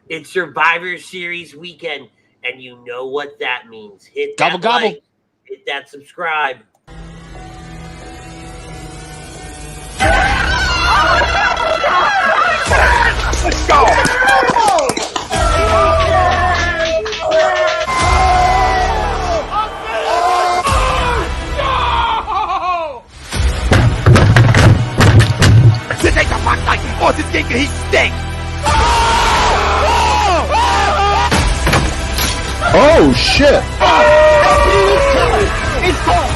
It's Survivor Series weekend, and you know what that means. Hit that Gobble, gobble. like, hit that subscribe. Let's go! This ain't the fuck like or this game can heat stink! Oh shit! It's gone!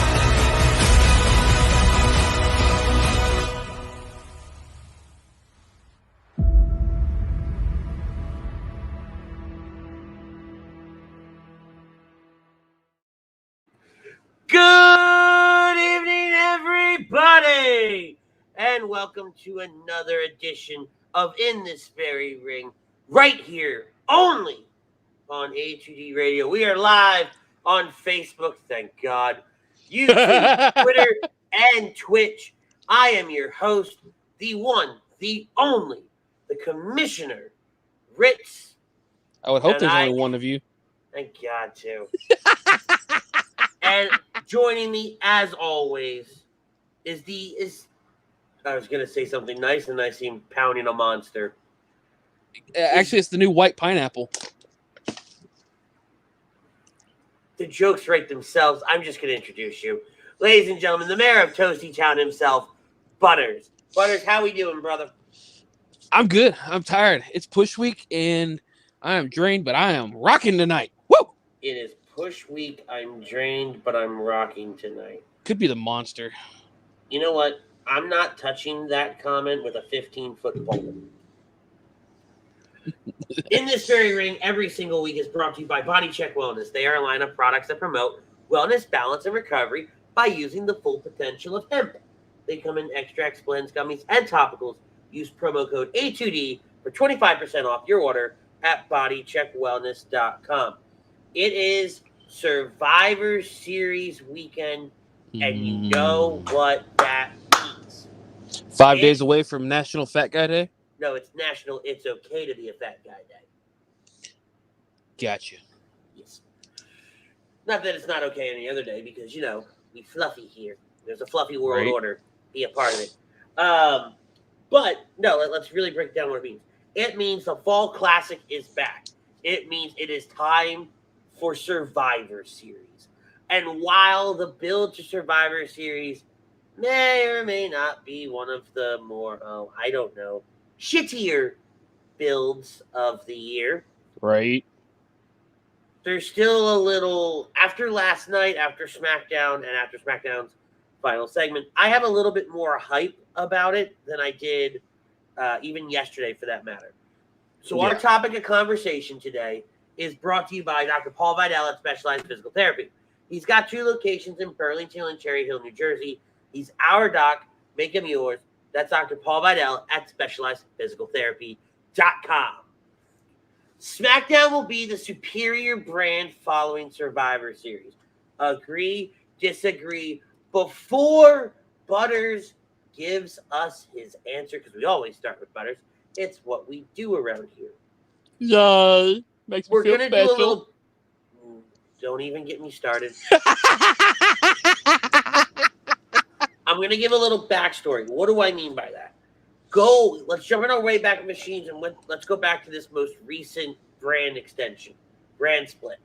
Good evening, everybody, and welcome to another edition of In This Very Ring, right here, only on A2D Radio. We are live on Facebook, thank God, YouTube, Twitter, and Twitch. I am your host, the one, the only, the Commissioner, Ritz. I would hope And there's only one of you. Thank God, too. And joining me, as always, is I was going to say something nice, and I seem pounding a monster. Actually, it's the new white pineapple. The jokes write themselves. I'm just going to introduce you. Ladies and gentlemen, the mayor of Toasty Town himself, Butters. Butters, how we doing, brother? I'm good. I'm tired. It's push week, and I am drained, but I am rocking tonight. Woo! It is push week. I'm drained, but I'm rocking tonight. Could be the monster. You know what? I'm not touching that comment with a 15-foot pole. In This Very Ring, every single week is brought to you by Body Check Wellness. They are a line of products that promote wellness, balance, and recovery by using the full potential of hemp. They come in extracts, blends, gummies, and topicals. Use promo code A2D for 25% off your order at bodycheckwellness.com. It is Survivor Series weekend, and you know what that means. 5 days away from National Fat Guy Day? No, it's National It's Okay to Be a Fat Guy Day. Gotcha. Yes. Not that it's not okay any other day, because, you know, we fluffy here. There's a fluffy world order. Be a part of it. But, no, let's really break down what it means. It means the Fall Classic is back. It means it is time for Survivor Series. And while the build to Survivor Series may or may not be one of the more, I don't know, shittier builds of the year. Right. There's still a little, after last night, after SmackDown, and after SmackDown's final segment, I have a little bit more hype about it than I did even yesterday, for that matter. So our topic of conversation today is brought to you by Dr. Paul Vidal at Specialized Physical Therapy. He's got 2 locations in Burlington and Cherry Hill, New Jersey. He's our doc. Make him yours. That's Dr. Paul Vidal at SpecializedPhysicalTherapy.com. SmackDown will be the superior brand following Survivor Series. Agree, disagree, before Butters gives us his answer, because we always start with Butters. It's what we do around here. Yay. Makes me feel special. Do a little... Don't even get me started. I'm going to give a little backstory. What do I mean by that? Let's jump in our way back machines, and let's go back to this most recent brand extension, brand split.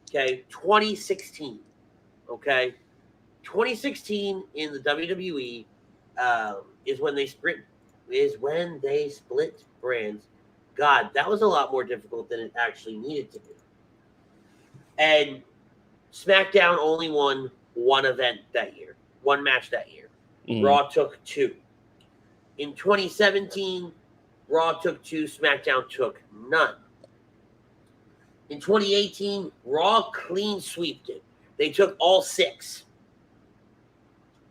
Okay, 2016. Okay, 2016 in the WWE is when they split brands. God, that was a lot more difficult than it actually needed to be. And SmackDown only won one event that year, one match that year. Mm-hmm. Raw took 2. In 2017, Raw took 2, SmackDown took none. In 2018, Raw clean sweeped it. They took all 6.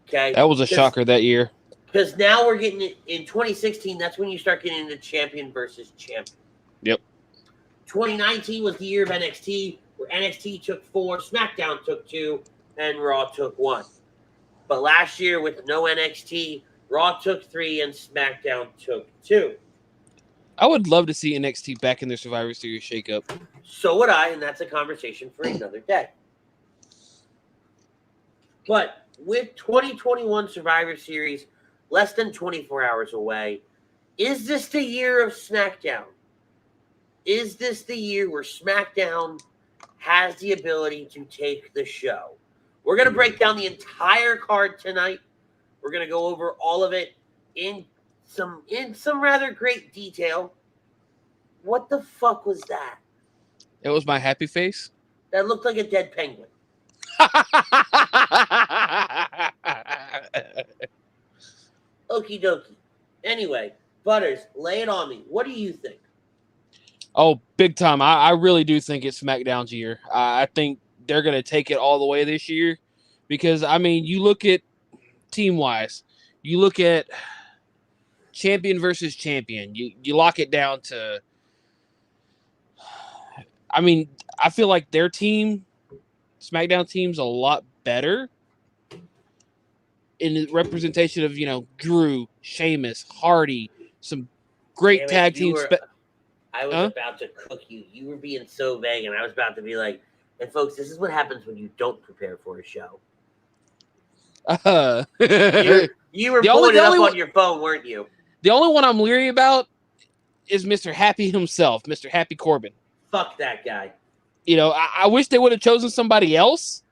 Okay, that was a shocker that year. Because now we're getting it in 2016. That's when you start getting into champion versus champion. Yep. 2019 was the year of NXT, where NXT took 4, SmackDown took 2, and Raw took 1. But last year with no NXT, Raw took 3 and SmackDown took 2. I would love to see NXT back in their Survivor Series shakeup. So would I, and that's a conversation for another day. But with 2021 Survivor Series less than 24 hours away, is this the year of SmackDown? Is this the year where SmackDown has the ability to take the show? We're going to break down the entire card tonight. We're going to go over all of it in some rather great detail. What the fuck was that? It was my happy face. That looked like a dead penguin. Okie dokie. Anyway, Butters, lay it on me. What do you think? Oh, big time. I really do think it's SmackDown's year. I think they're going to take it all the way this year because, I mean, you look at team-wise, you look at champion versus champion. You lock it down to, I mean, I feel like their team, SmackDown team's a lot better in the representation of, Drew, Sheamus, Hardy, some great tag teams. I was about to cook you. You were being so vague, and I was about to be like, and folks, this is what happens when you don't prepare for a show. You were pulling it up on your phone, weren't you? The only one I'm leery about is Mr. Happy himself, Mr. Happy Corbin. Fuck that guy. I wish they would have chosen somebody else.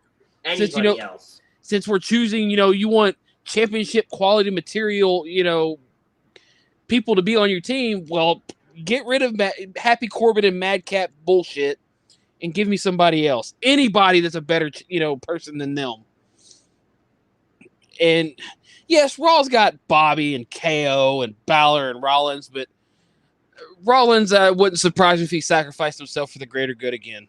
Anybody else. Since we're choosing, you want championship quality material, people to be on your team. Well, get rid of Happy Corbin and Madcap bullshit and give me somebody else. Anybody that's a better, person than them. And yes, Raw's got Bobby and KO and Balor and Rollins, but Rollins wouldn't surprise me if he sacrificed himself for the greater good again.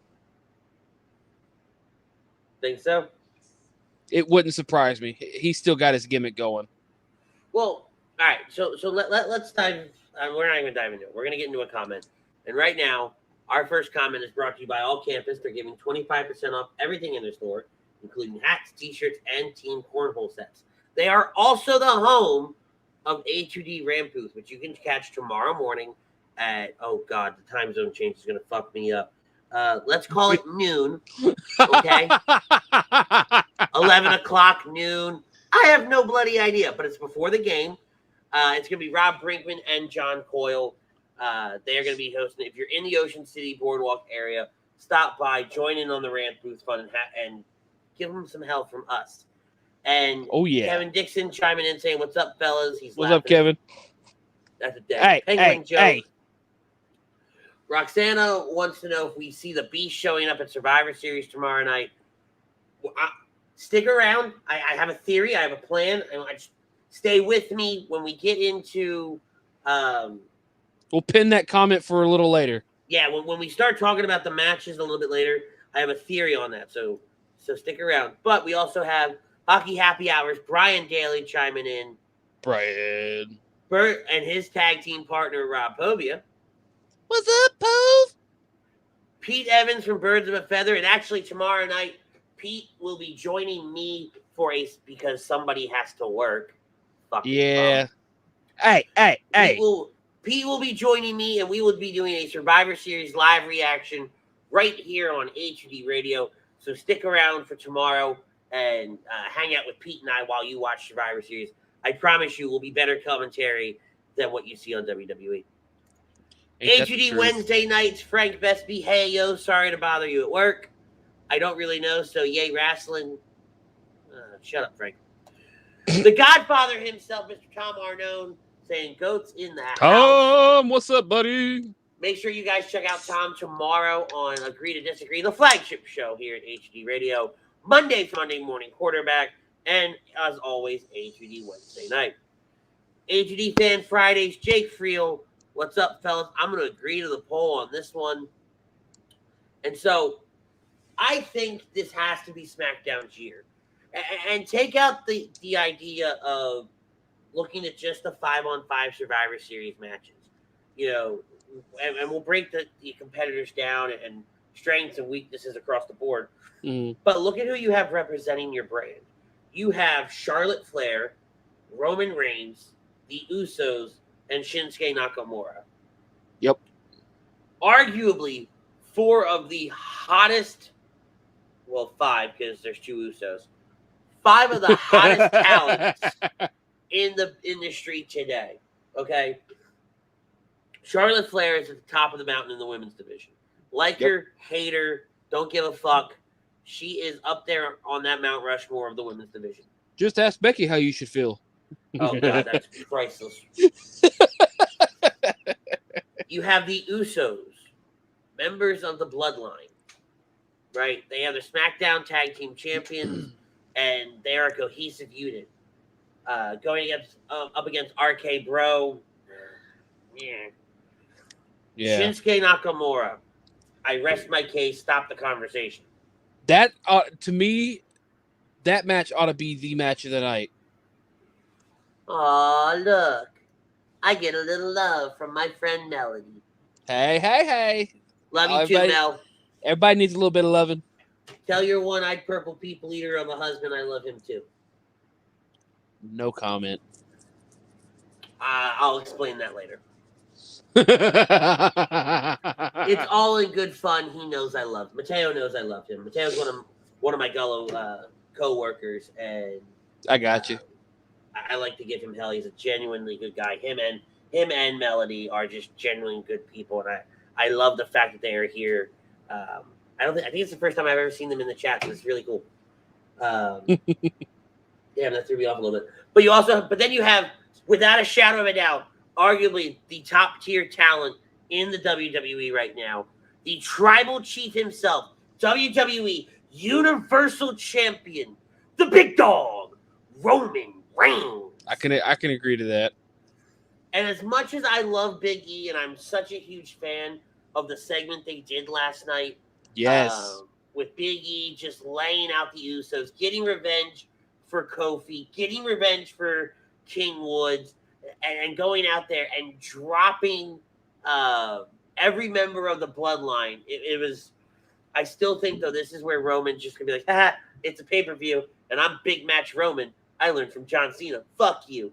Think so? It wouldn't surprise me. He's still got his gimmick going. Well, all right. So let's dive. We're not even diving into it. We're going to get into a comment. And right now, our first comment is brought to you by All Campus. They're giving 25% off everything in their store, including hats, t-shirts, and team cornhole sets. They are also the home of A2D Ramputh, which you can catch tomorrow morning at, oh God, the time zone change is going to fuck me up. Let's call it noon, okay? 11 o'clock, noon. I have no bloody idea, but it's before the game. It's going to be Rob Brinkman and John Coyle. They are going to be hosting. If you're in the Ocean City Boardwalk area, stop by, join in on the Ramputh fun, and give them some help from us. And Kevin Dixon chiming in saying, "What's up, fellas?" He's What's up, Kevin? That's a day. Hey. Roxana wants to know if we see the Beast showing up at Survivor Series tomorrow night. Stick around. I have a theory. I have a plan. Just stay with me when we get into. We'll pin that comment for a little later. Yeah, when we start talking about the matches a little bit later, I have a theory on that. So stick around. But we also have Hockey Happy Hours. Brian Daly chiming in. Brian. Bert and his tag team partner, Rob Povia. What's up, Pove? Pete Evans from Birds of a Feather. And actually, tomorrow night, Pete will be joining me because somebody has to work. Yeah. Hey. Pete will be joining me, and we will be doing a Survivor Series live reaction right here on HUD Radio. So stick around for tomorrow and hang out with Pete and I while you watch Survivor Series. I promise you will be better commentary than what you see on WWE. HUD Wednesday nights, Frank Bestby. Hey, yo, sorry to bother you at work. I don't really know, so yay, wrestling. Shut up, Frank. The Godfather himself, Mr. Tom Arnone, saying goats in the house. Tom, what's up, buddy? Make sure you guys check out Tom tomorrow on Agree to Disagree, the flagship show here at HUD Radio. Monday morning quarterback, and as always, HUD Wednesday night. HUD Fan Fridays, Jake Friel. What's up, fellas? I'm going to agree to the poll on this one. And so I think this has to be SmackDown's year. And take out the idea of looking at just the 5-on-5 Survivor Series matches. And we'll break the competitors down and strengths and weaknesses across the board. Mm. But look at who you have representing your brand. You have Charlotte Flair, Roman Reigns, the Usos, and Shinsuke Nakamura. arguably 4 of the hottest, well, 5 because there's 2 Usos, 5 of the hottest talents in the industry today. Okay, Charlotte Flair is at the top of the mountain in the women's division. Like her, hate her, don't give a fuck. She is up there on that Mount Rushmore of the women's division. Just ask Becky how you should feel. Oh God, that's priceless. You have the Usos, members of the Bloodline, right? They are the SmackDown Tag Team Champions, and they are a cohesive unit. Going up against RK Bro, Yeah. Shinsuke Nakamura. I rest my case. Stop the conversation. That to me, that match ought to be the match of the night. Aw, look. I get a little love from my friend Melody. Hey. Love you too, Mel. Everybody needs a little bit of loving. Tell your one-eyed purple people eater of a husband I love him too. No comment. I'll explain that later. It's all in good fun. He knows I love him. Mateo knows I love him. Mateo's one of my Gullo co-workers, and I got you. I like to give him hell. He's a genuinely good guy. Him and Melody are just genuinely good people, and I love the fact that they are here. I think it's the first time I've ever seen them in the chat, so it's really cool. Damn, that threw me off a little bit. But then you have, without a shadow of a doubt, arguably the top tier talent in the WWE right now, the tribal chief himself, WWE Universal Champion, the big dog, Roman Reigns. I can agree to that. And as much as I love Big E, and I'm such a huge fan of the segment they did last night, Yes. With Big E just laying out the Usos, getting revenge for Kofi, getting revenge for King Woods, and going out there and dropping every member of the Bloodline. It was. I still think, though, this is where Roman's just going to be like, haha, it's a pay-per-view, and I'm big match Roman. I learned from John Cena. Fuck you.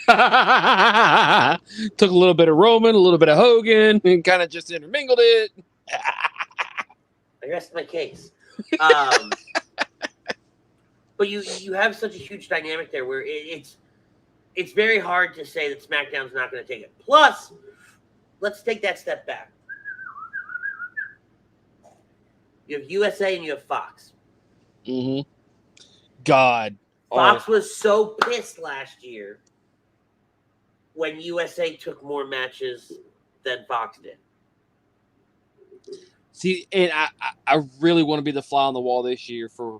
Took a little bit of Roman, a little bit of Hogan, and kind of just intermingled it. I rest my case. But you have such a huge dynamic there where it's very hard to say that SmackDown's not going to take it. Plus, let's take that step back. You have USA and you have Fox. Mm-hmm. God. Fox was so pissed last year when USA took more matches than Fox did. See, and I really want to be the fly on the wall this year for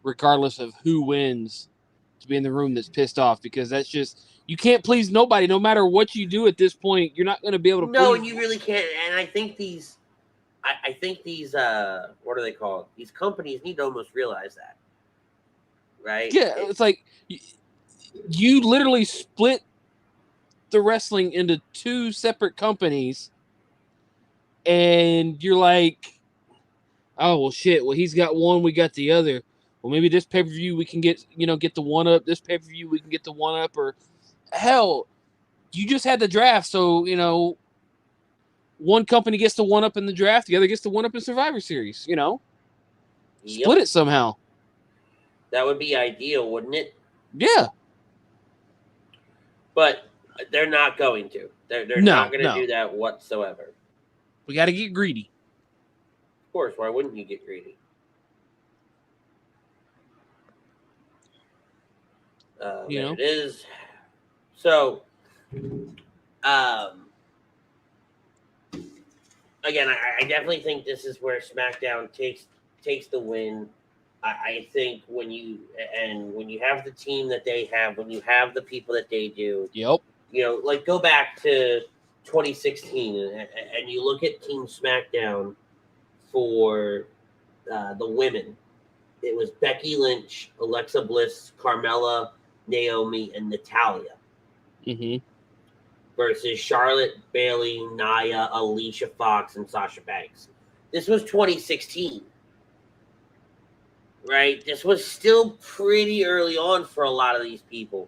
regardless of who wins to be in the room that's pissed off, because that's just, you can't please nobody. No matter what you do at this point, you're not going to be able to please. No, and you really can't. And I think these what are they called? These companies need to almost realize that. Right? Yeah, it's like you literally split the wrestling into 2 separate companies, and you're like, oh well, shit. Well, he's got one, we got the other. Well, maybe this pay-per-view we can get the one up. This pay-per-view we can get the one up, or hell, you just had the draft, so one company gets the one up in the draft, the other gets the one up in Survivor Series. Split it somehow. That would be ideal, wouldn't it? Yeah. But they're not going to. They're not going to do that whatsoever. We got to get greedy. Of course. Why wouldn't you get greedy? There it is. So, again, I definitely think this is where SmackDown takes the win. I think when you have the team that they have, when you have the people that they do, yep. Like go back to 2016 and you look at Team SmackDown for the women. It was Becky Lynch, Alexa Bliss, Carmella, Naomi, and Natalya. Mm-hmm. Versus Charlotte, Bayley, Nia, Alicia Fox, and Sasha Banks. This was 2016. Right? This was still pretty early on for a lot of these people.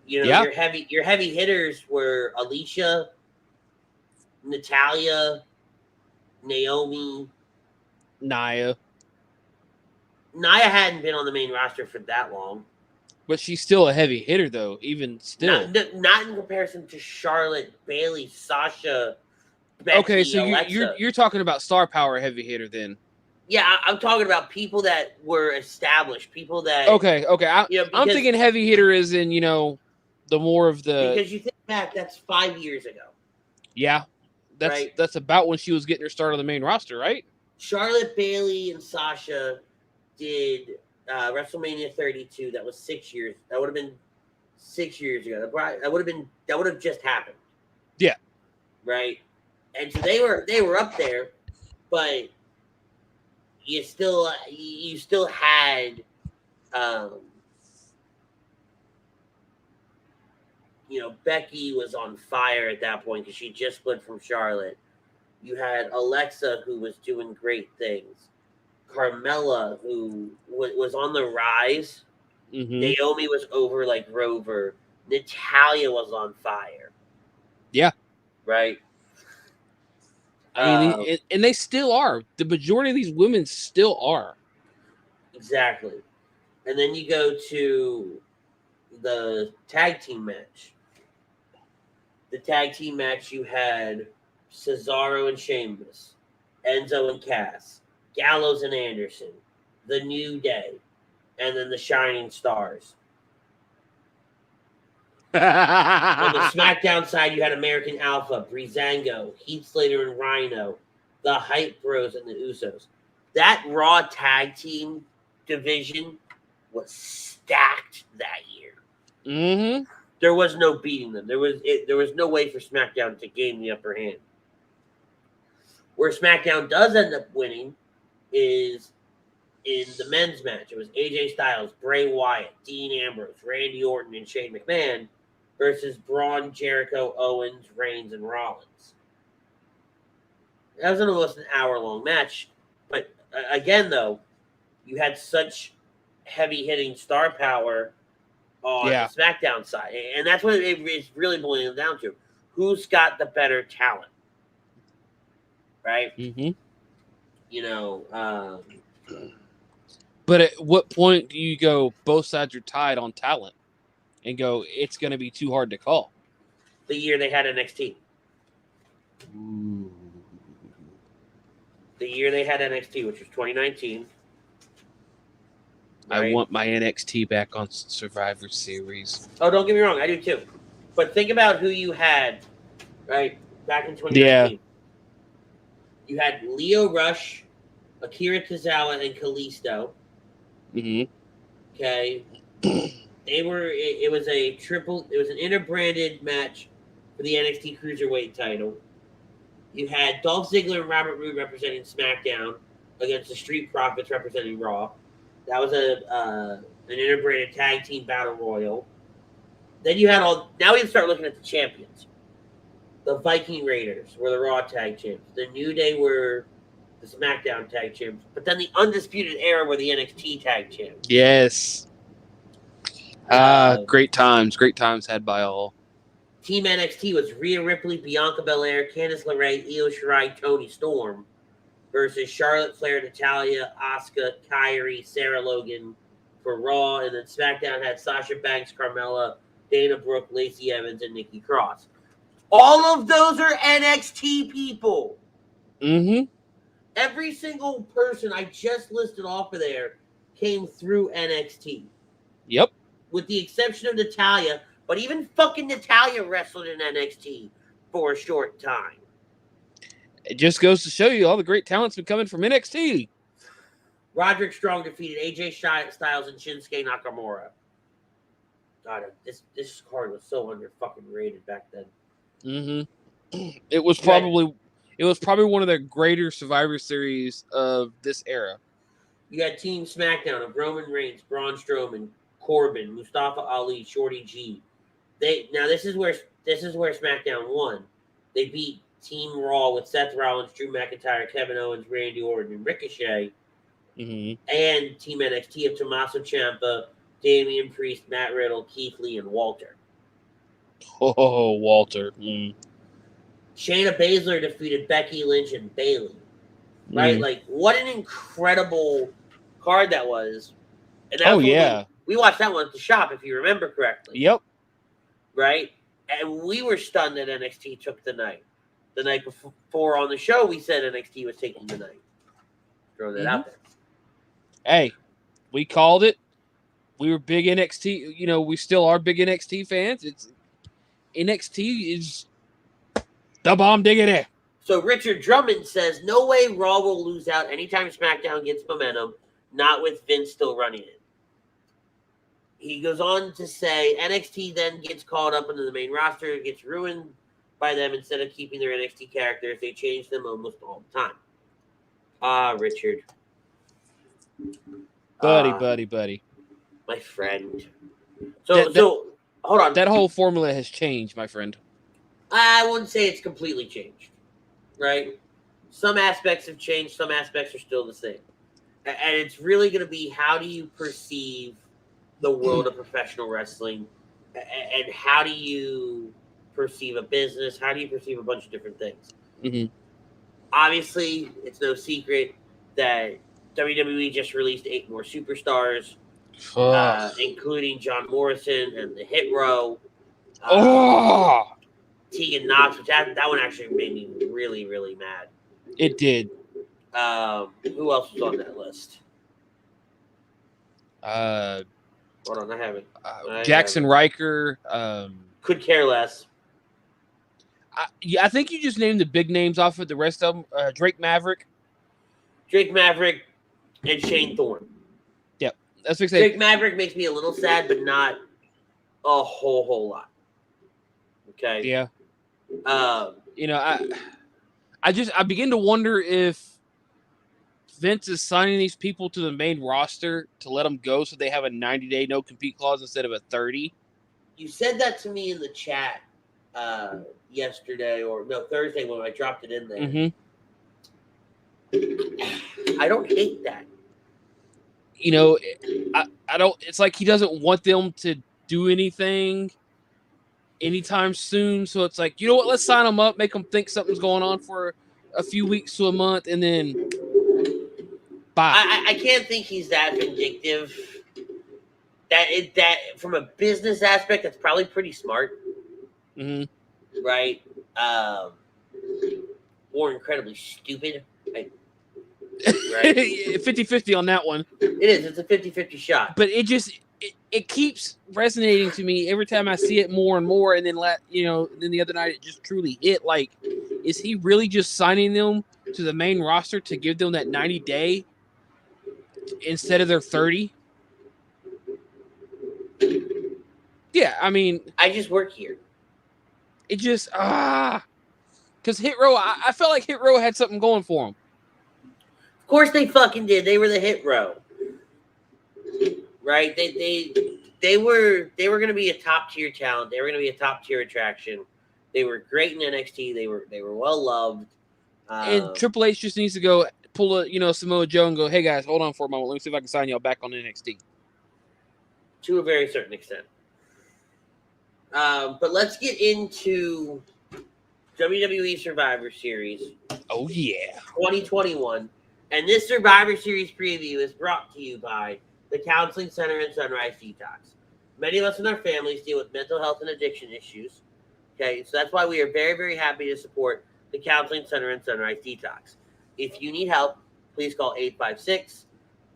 Your heavy hitters were Alicia, Natalya, Naomi. Nia. Nia hadn't been on the main roster for that long. But she's still a heavy hitter, though, even still. Not in comparison to Charlotte, Bayley, Sasha, Becky, okay, so Alexa. you're talking about star power heavy hitter then. Yeah, I'm talking about people that were established, people that... Okay. I'm thinking heavy hitter is in, the more of the... Because you think back, that's 5 years ago. Yeah. That's about when she was getting her start on the main roster, right? Charlotte, Bayley, and Sasha did WrestleMania 32. That was 6 years. That would have been 6 years ago. That would have just happened. Yeah. Right? And so they were up there, but you still had Becky was on fire at that point because she just split from Charlotte. You had Alexa, who was doing great things. Carmella, who was on the rise. Mm-hmm. Naomi was over like Rover. Natalya was on fire. Yeah. Right? I mean, and they still are. The majority of these women still are. Exactly. And then you go to the tag team match. The tag team match, you had Cesaro and Sheamus, Enzo and Cass, Gallows and Anderson, The New Day, and then the Shining Stars. On the SmackDown side, you had American Alpha, Breezango, Heath Slater and Rhino, the Hype Bros, and the Usos. That Raw tag team division was stacked that year. Mm-hmm. There was no beating them. There was no way for SmackDown to gain the upper hand. Where SmackDown does end up winning is in the men's match. It was AJ Styles, Bray Wyatt, Dean Ambrose, Randy Orton, and Shane McMahon versus Braun, Jericho, Owens, Reigns, and Rollins. That was almost an hour-long match. But again, though, you had such heavy-hitting star power on the SmackDown side. And that's what it's really boiling down to. Who's got the better talent? Right? Mm-hmm. But at what point do you go, both sides are tied on talent and go, it's going to be too hard to call? The year they had NXT. Ooh. The year they had NXT, which was 2019. Right? I want my NXT back on Survivor Series. Oh, don't get me wrong. I do too. But think about who you had, right, back in 2019. Yeah. You had Lio Rush, Akira Tozawa, and Kalisto. Mm-hmm. Okay. It was an interbranded match for the NXT Cruiserweight title. You had Dolph Ziggler and Robert Roode representing SmackDown against the Street Profits representing Raw. That was an interbranded tag team battle royal. Then you had now we can start looking at the champions. The Viking Raiders were the Raw tag champs. The New Day were the SmackDown tag champs. But then the Undisputed Era were the NXT tag champs. Yes. Great times had by all. Team NXT was Rhea Ripley, Bianca Belair, Candice LeRae, Io Shirai, Toni Storm versus Charlotte Flair, Natalya, Asuka, Kairi, Sarah Logan for Raw. And then SmackDown had Sasha Banks, Carmella, Dana Brooke, Lacey Evans, and Nikki Cross. All of those are NXT people. Mm-hmm. Every single person I just listed off of there came through NXT. Yep. With the exception of Natalya, but even fucking Natalya wrestled in NXT for a short time. It just goes to show you all the great talent's been coming from NXT. Roderick Strong defeated AJ Styles and Shinsuke Nakamura. God, this card was so under fucking rated back then. Mm-hmm. It was probably one of the greater Survivor Series of this era. You had Team SmackDown of Roman Reigns, Braun Strowman, Corbin, Mustafa Ali, Shorty G. This is where SmackDown won. They beat Team Raw with Seth Rollins, Drew McIntyre, Kevin Owens, Randy Orton, and Ricochet. Mm-hmm. And Team NXT of Tommaso Ciampa, Damian Priest, Matt Riddle, Keith Lee, and Walter. Oh, Walter. Mm. Shayna Baszler defeated Becky Lynch and Bayley. right? Like, what an incredible card that was. And that Oh, was yeah. we watched that one at the shop, if you remember correctly. Yep. Right? And we were stunned that NXT took the night. The night before on the show, we said NXT was taking the night. Throw that out there. Hey, we called it. We were big NXT. You know, we still are big NXT fans. NXT is the bomb diggity. So Richard Drummond says, no way Raw will lose out anytime SmackDown gets momentum, not with Vince still running it. He goes on to say, NXT then gets called up into the main roster. It gets ruined by them instead of keeping their NXT characters. They change them almost all the time. Richard. Buddy. My friend. So hold on. That whole formula has changed, my friend. I wouldn't say it's completely changed, right? Some aspects have changed. Some aspects are still the same. And it's really going to be, how do you perceive the world of professional wrestling? And how do you perceive a business? How do you perceive a bunch of different things? Mm-hmm. Obviously, it's no secret that WWE just released 8 more superstars, including John Morrison and the Hit Row. Tegan Knox, which that one actually made me really, really mad. It did. Who else was on that list? Hold on, I haven't. Jackson Riker. Could care less. I think you just named the big names off of the rest of them. Drake Maverick, and Shane Thorne. Yep, that's what Drake Maverick makes me a little sad, but not a whole lot. Okay. Yeah. You know, I begin to wonder if Vince is signing these people to the main roster to let them go so they have a 90-day no-compete clause instead of a 30. You said that to me in the chat yesterday, or no, Thursday when I dropped it in there. Mm-hmm. I don't hate that. You know, I don't. It's like he doesn't want them to do anything anytime soon. So it's like, you know what? Let's sign them up, make them think something's going on for a few weeks to a month, and then bye. I can't think he's that vindictive. That from a business aspect, that's probably pretty smart. Mm-hmm. Right? Or incredibly stupid. Right? 50-50 on that one. It is. It's a 50-50 shot. But it keeps resonating to me every time I see it more and more. And then then the other night it just truly hit. Like, is he really just signing them to the main roster to give them that 90-day instead of their 30? Yeah, I mean, I just work here. It just because Hit Row, I felt like Hit Row had something going for them. Of course they fucking did. They were the Hit Row, right? They were going to be a top tier talent. They were going to be a top tier attraction. They were great in NXT. They were well loved. And Triple H just needs to go pull a Samoa Joe and go, hey guys, hold on for a moment. Let me see if I can sign y'all back on NXT. To a very certain extent. But let's get into WWE Survivor Series. Oh, yeah. 2021. And this Survivor Series preview is brought to you by the Counseling Center and Sunrise Detox. Many of us and our families deal with mental health and addiction issues. Okay, so that's why we are very, very happy to support the Counseling Center and Sunrise Detox. If you need help, please call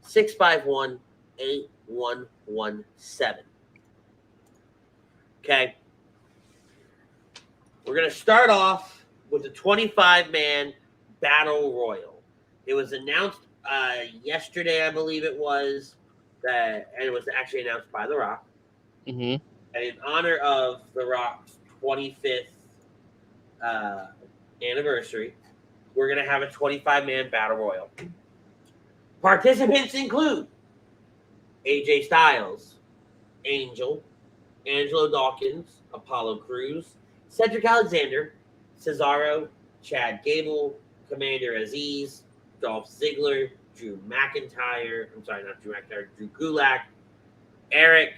856-651-8117. Okay. We're going to start off with the 25-man Battle Royal. It was announced yesterday, I believe it was, and it was actually announced by The Rock. Mm-hmm. And in honor of The Rock's 25th anniversary, we're going to have a 25-man Battle Royal. Participants include AJ Styles, Angel, Angelo Dawkins, Apollo Crews, Cedric Alexander, Cesaro, Chad Gable, Commander Aziz, Dolph Ziggler, Drew Gulak, Eric,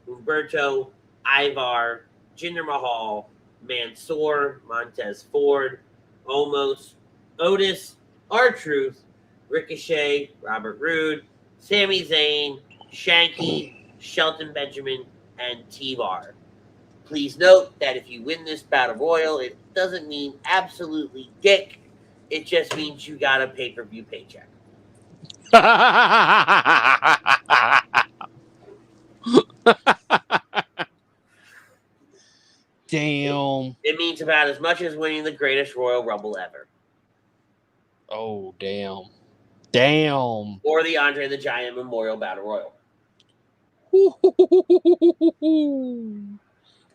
Humberto, Ivar, Jinder Mahal, Mansoor, Montez Ford, Omos, Otis, R-Truth, Ricochet, Robert Roode, Sami Zayn, Shanky, Shelton Benjamin, and T-Bar. Please note that if you win this Battle Royal, it doesn't mean absolutely dick. It just means you got a pay-per-view paycheck. Damn. It means about as much as winning the greatest Royal Rumble ever. Oh, damn. Damn. Or the Andre the Giant Memorial Battle Royal.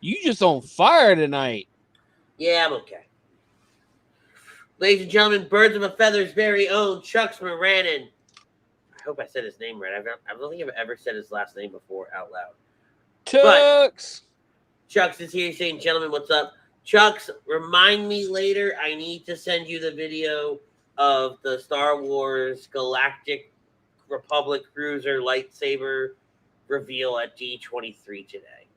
You just on fire tonight. Yeah, I'm okay. Ladies and gentlemen, Birds of a Feather's very own Chucks Moranin. I hope I said his name right. I don't think I've ever said his last name before out loud. Chucks. Chucks is here saying, gentlemen, what's up? Chucks, remind me later. I need to send you the video of the Star Wars Galactic Republic Cruiser lightsaber reveal at D23 today.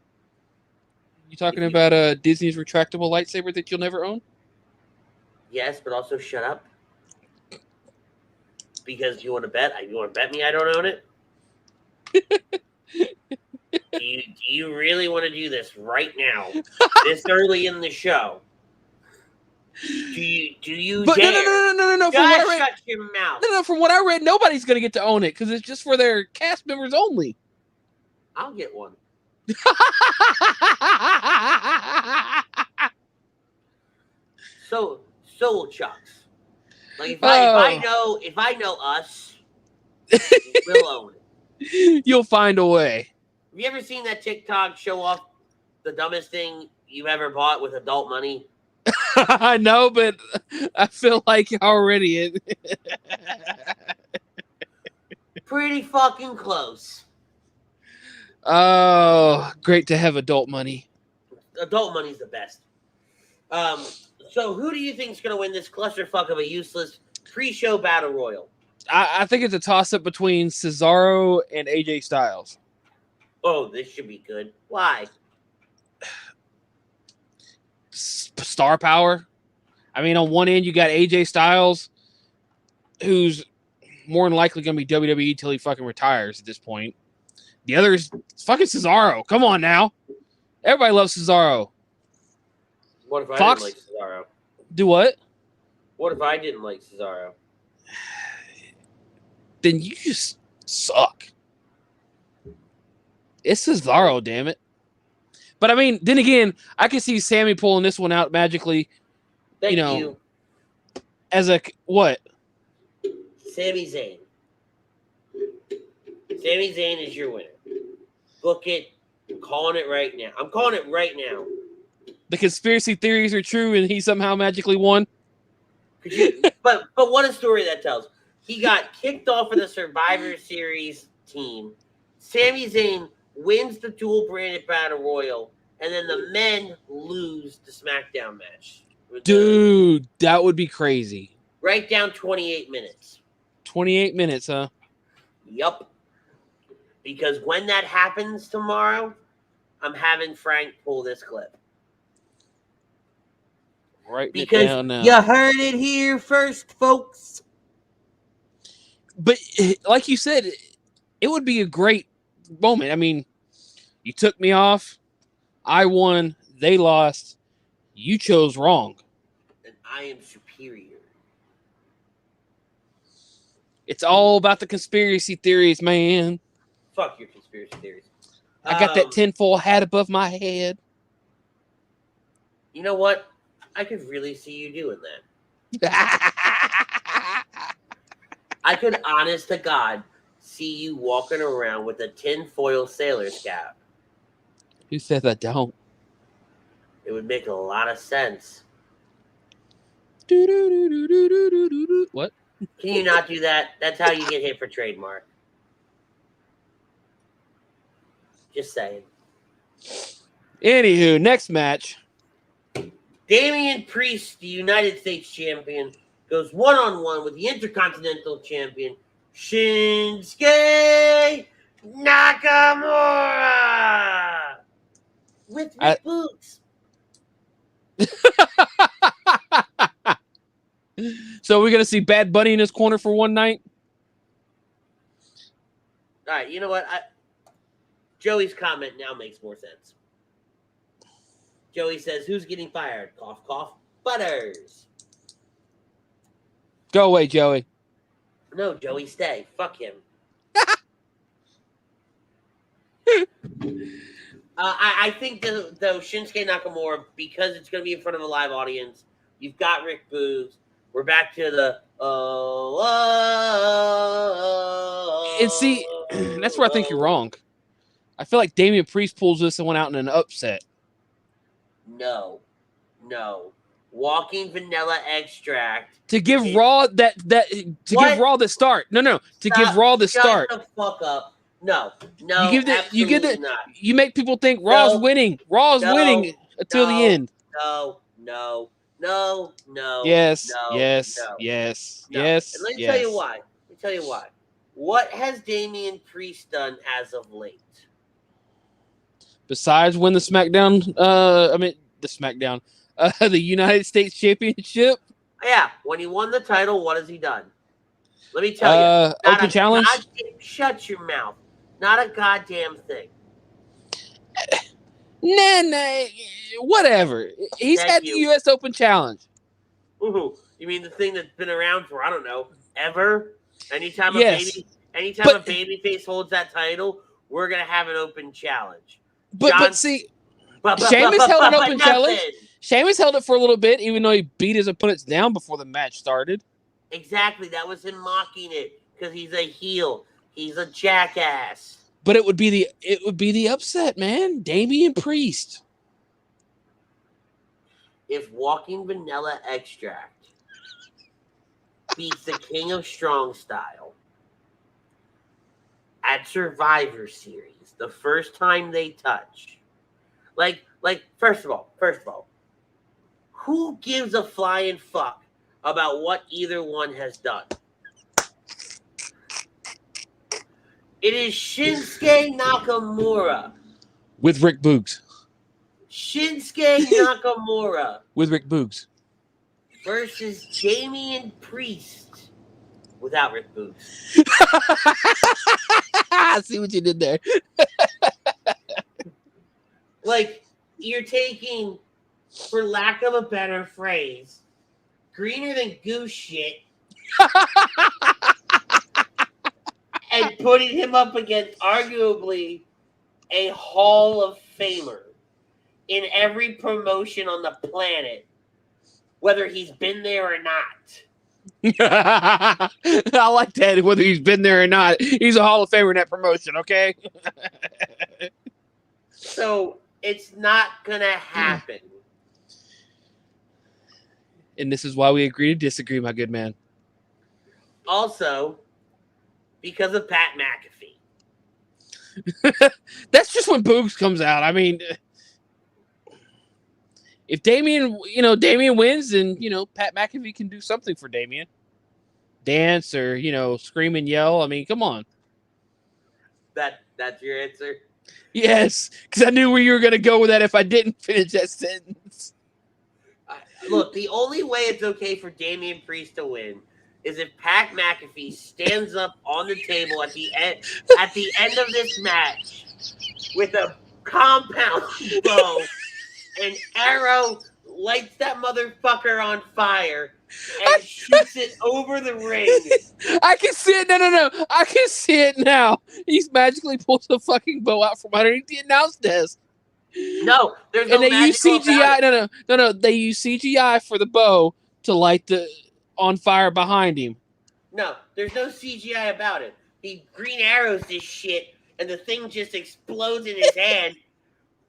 You talking about Disney's retractable lightsaber that you'll never own? Yes, but also shut up. Because you want to bet? You want to bet me I don't own it? Do you really want to do this right now? This early in the show? Do you But dare? No. Just shut your mouth. No. From what I read, nobody's going to get to own it because it's just for their cast members only. I'll get one. So will Chucks. Like if I know us, we'll own it. You'll find a way. Have you ever seen that TikTok show off the dumbest thing you've ever bought with adult money? I know, but I feel like already it. Pretty fucking close. Oh, great to have adult money. Adult money's the best. So who do you think's going to win this clusterfuck of a useless pre-show battle royal? I think it's a toss-up between Cesaro and AJ Styles. Oh, this should be good. Why? Star power. I mean, on one end, you got AJ Styles, who's more than likely going to be WWE till he fucking retires at this point. The other is fucking Cesaro. Come on now. Everybody loves Cesaro. What if I Fox? didn't like Cesaro? Do what? What if I didn't like Cesaro? Then you just suck. It's Cesaro, damn it. But I mean, then again, I can see Sammy pulling this one out magically. Thank you. As a what? Sami Zayn. Sami Zayn is your winner. Book it. I'm calling it right now. I'm calling it right now. The conspiracy theories are true, and he somehow magically won. But what a story that tells. He got kicked off of the Survivor Series team. Sami Zayn wins the dual-branded Battle Royal, and then the men lose the SmackDown match. Dude, that would be crazy. Right down 28 minutes. 28 minutes, huh? Yup. Because when that happens tomorrow, I'm having Frank pull this clip. Writing it Because down now. you heard it here first, folks. But like you said, it would be a great moment. I mean, you took me off. I won. They lost. You chose wrong. And I am superior. It's all about the conspiracy theories, man. Fuck your conspiracy theories. I got that tinfoil hat above my head. You know what? I could really see you doing that. I could, honest to God, see you walking around with a tinfoil sailor's cap. Who says I don't? It would make a lot of sense. What? Can you not do that? That's how you get hit for trademark. Just saying. Anywho, next match. Damian Priest, the United States champion, goes one-on-one with the Intercontinental champion, Shinsuke Nakamura. With Rick I- Boots. So we're gonna see Bad Bunny in his corner for one night. All right, you know what? Joey's comment now makes more sense. Joey says, "Who's getting fired?" Cough, cough. Butters. Go away, Joey. No, Joey, stay. Fuck him. I think though Shinsuke Nakamura, because it's going to be in front of a live audience, you've got Rick Boogs. We're back to the And see, that's where I think you're wrong. I feel like Damian Priest pulls this and went out in an upset. No. Walking vanilla extract To give Raw give Raw the start. No. To give Raw the start. Shut the fuck up. No. You make people think Raw's winning. Raw's winning until the end. No. Yes. And let me tell you why. What has Damian Priest done as of late? Besides win the SmackDown, the United States Championship. Yeah, when he won the title, what has he done? Let me tell you. Open challenge? Shut your mouth. Not a goddamn thing. Nah, whatever. He's had the U.S. Open Challenge. Ooh, you mean the thing that's been around for, I don't know, ever? Anytime a babyface holds that title, we're going to have an open challenge. But see, Sheamus held an open challenge. Sheamus held it for a little bit, even though he beat his opponents down before the match started. Exactly. That was him mocking it because he's a heel. He's a jackass. But it would be the upset, man. Damian Priest. If Walking Vanilla Extract beats the King of Strong Style at Survivor Series, the first time they touch, like first of all, who gives a flying fuck about what either one has done? It is Shinsuke Nakamura with Rick Boogs. Shinsuke Nakamura with Rick Boogs versus Damian Priest without Rick Boogs. I see what you did there. Like, you're taking, for lack of a better phrase, greener than goose shit and putting him up against arguably a Hall of Famer in every promotion on the planet, whether he's been there or not. I like that, whether he's been there or not. He's a Hall of Famer in that promotion, okay? So it's not going to happen. And this is why we agree to disagree, my good man. Also, because of Pat McAfee. That's just when Boogs comes out. I mean, if Damian wins, then, Pat McAfee can do something for Damian. Dance or, scream and yell. I mean, come on. That's your answer? Yes, because I knew where you were going to go with that if I didn't finish that sentence. Look, the only way it's okay for Damian Priest to win is if Pat McAfee stands up on the table at the end of this match with a compound bow, an arrow lights that motherfucker on fire and shoots it over the ring. I can see it. No. I can see it now. He's magically pulls the fucking bow out from underneath the announce desk. No, there's no. And they use CGI. No. They use CGI for the bow to light the on fire behind him. No, there's no CGI about it. He green arrows this shit, and the thing just explodes in his hand.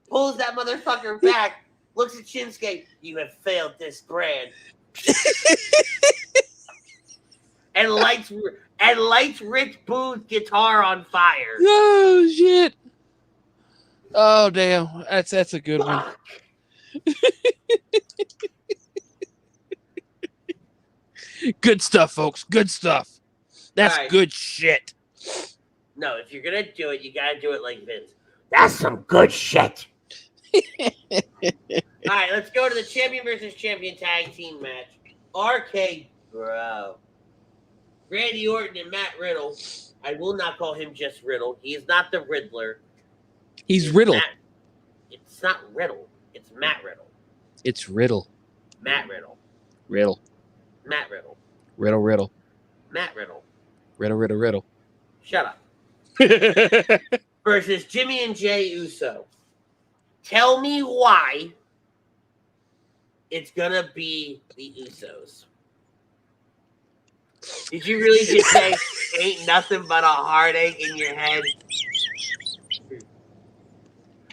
Pulls that motherfucker back. Looks at Shinsuke. You have failed this brand. and lights Rich Booth's guitar on fire. Oh shit. Oh damn. That's a good one. Good stuff, folks. Good stuff. That's right. Good shit. No, if you're gonna do it, you gotta do it like Vince. That's some good shit. All right, let's go to the champion versus champion tag team match. RK Bro. Randy Orton and Matt Riddle. I will not call him just Riddle. He is not the Riddler. He's Riddle. It's not Riddle. It's Matt Riddle. It's Riddle. Matt Riddle. Riddle. Matt Riddle. Riddle, Riddle. Matt Riddle. Riddle, Riddle, Riddle. Shut up. Versus Jimmy and Jey Uso. Tell me why it's going to be the Usos. Did you really just say ain't nothing but a heartache in your head?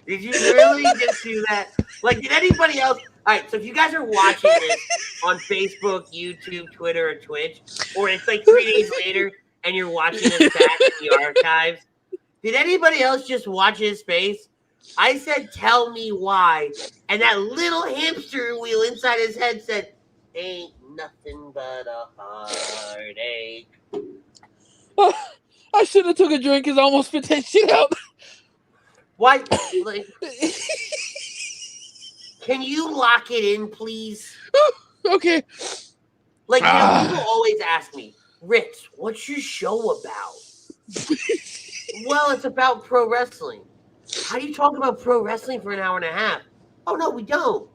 Did you really just do that? Like, did anybody else? All right, so if you guys are watching this on Facebook, YouTube, Twitter, or Twitch, or it's like 3 days later and you're watching this back in the archives, did anybody else just watch his face? I said, tell me why. And that little hamster wheel inside his head said, ain't nothing but a heartache. Oh, I should have took a drink because I almost spit that shit out. Why? Like, can you lock it in, please? Okay. Like, you know, people always ask me, Rich, what's your show about? Well, it's about pro wrestling. How do you talk about pro wrestling for an hour and a half? Oh, no, we don't.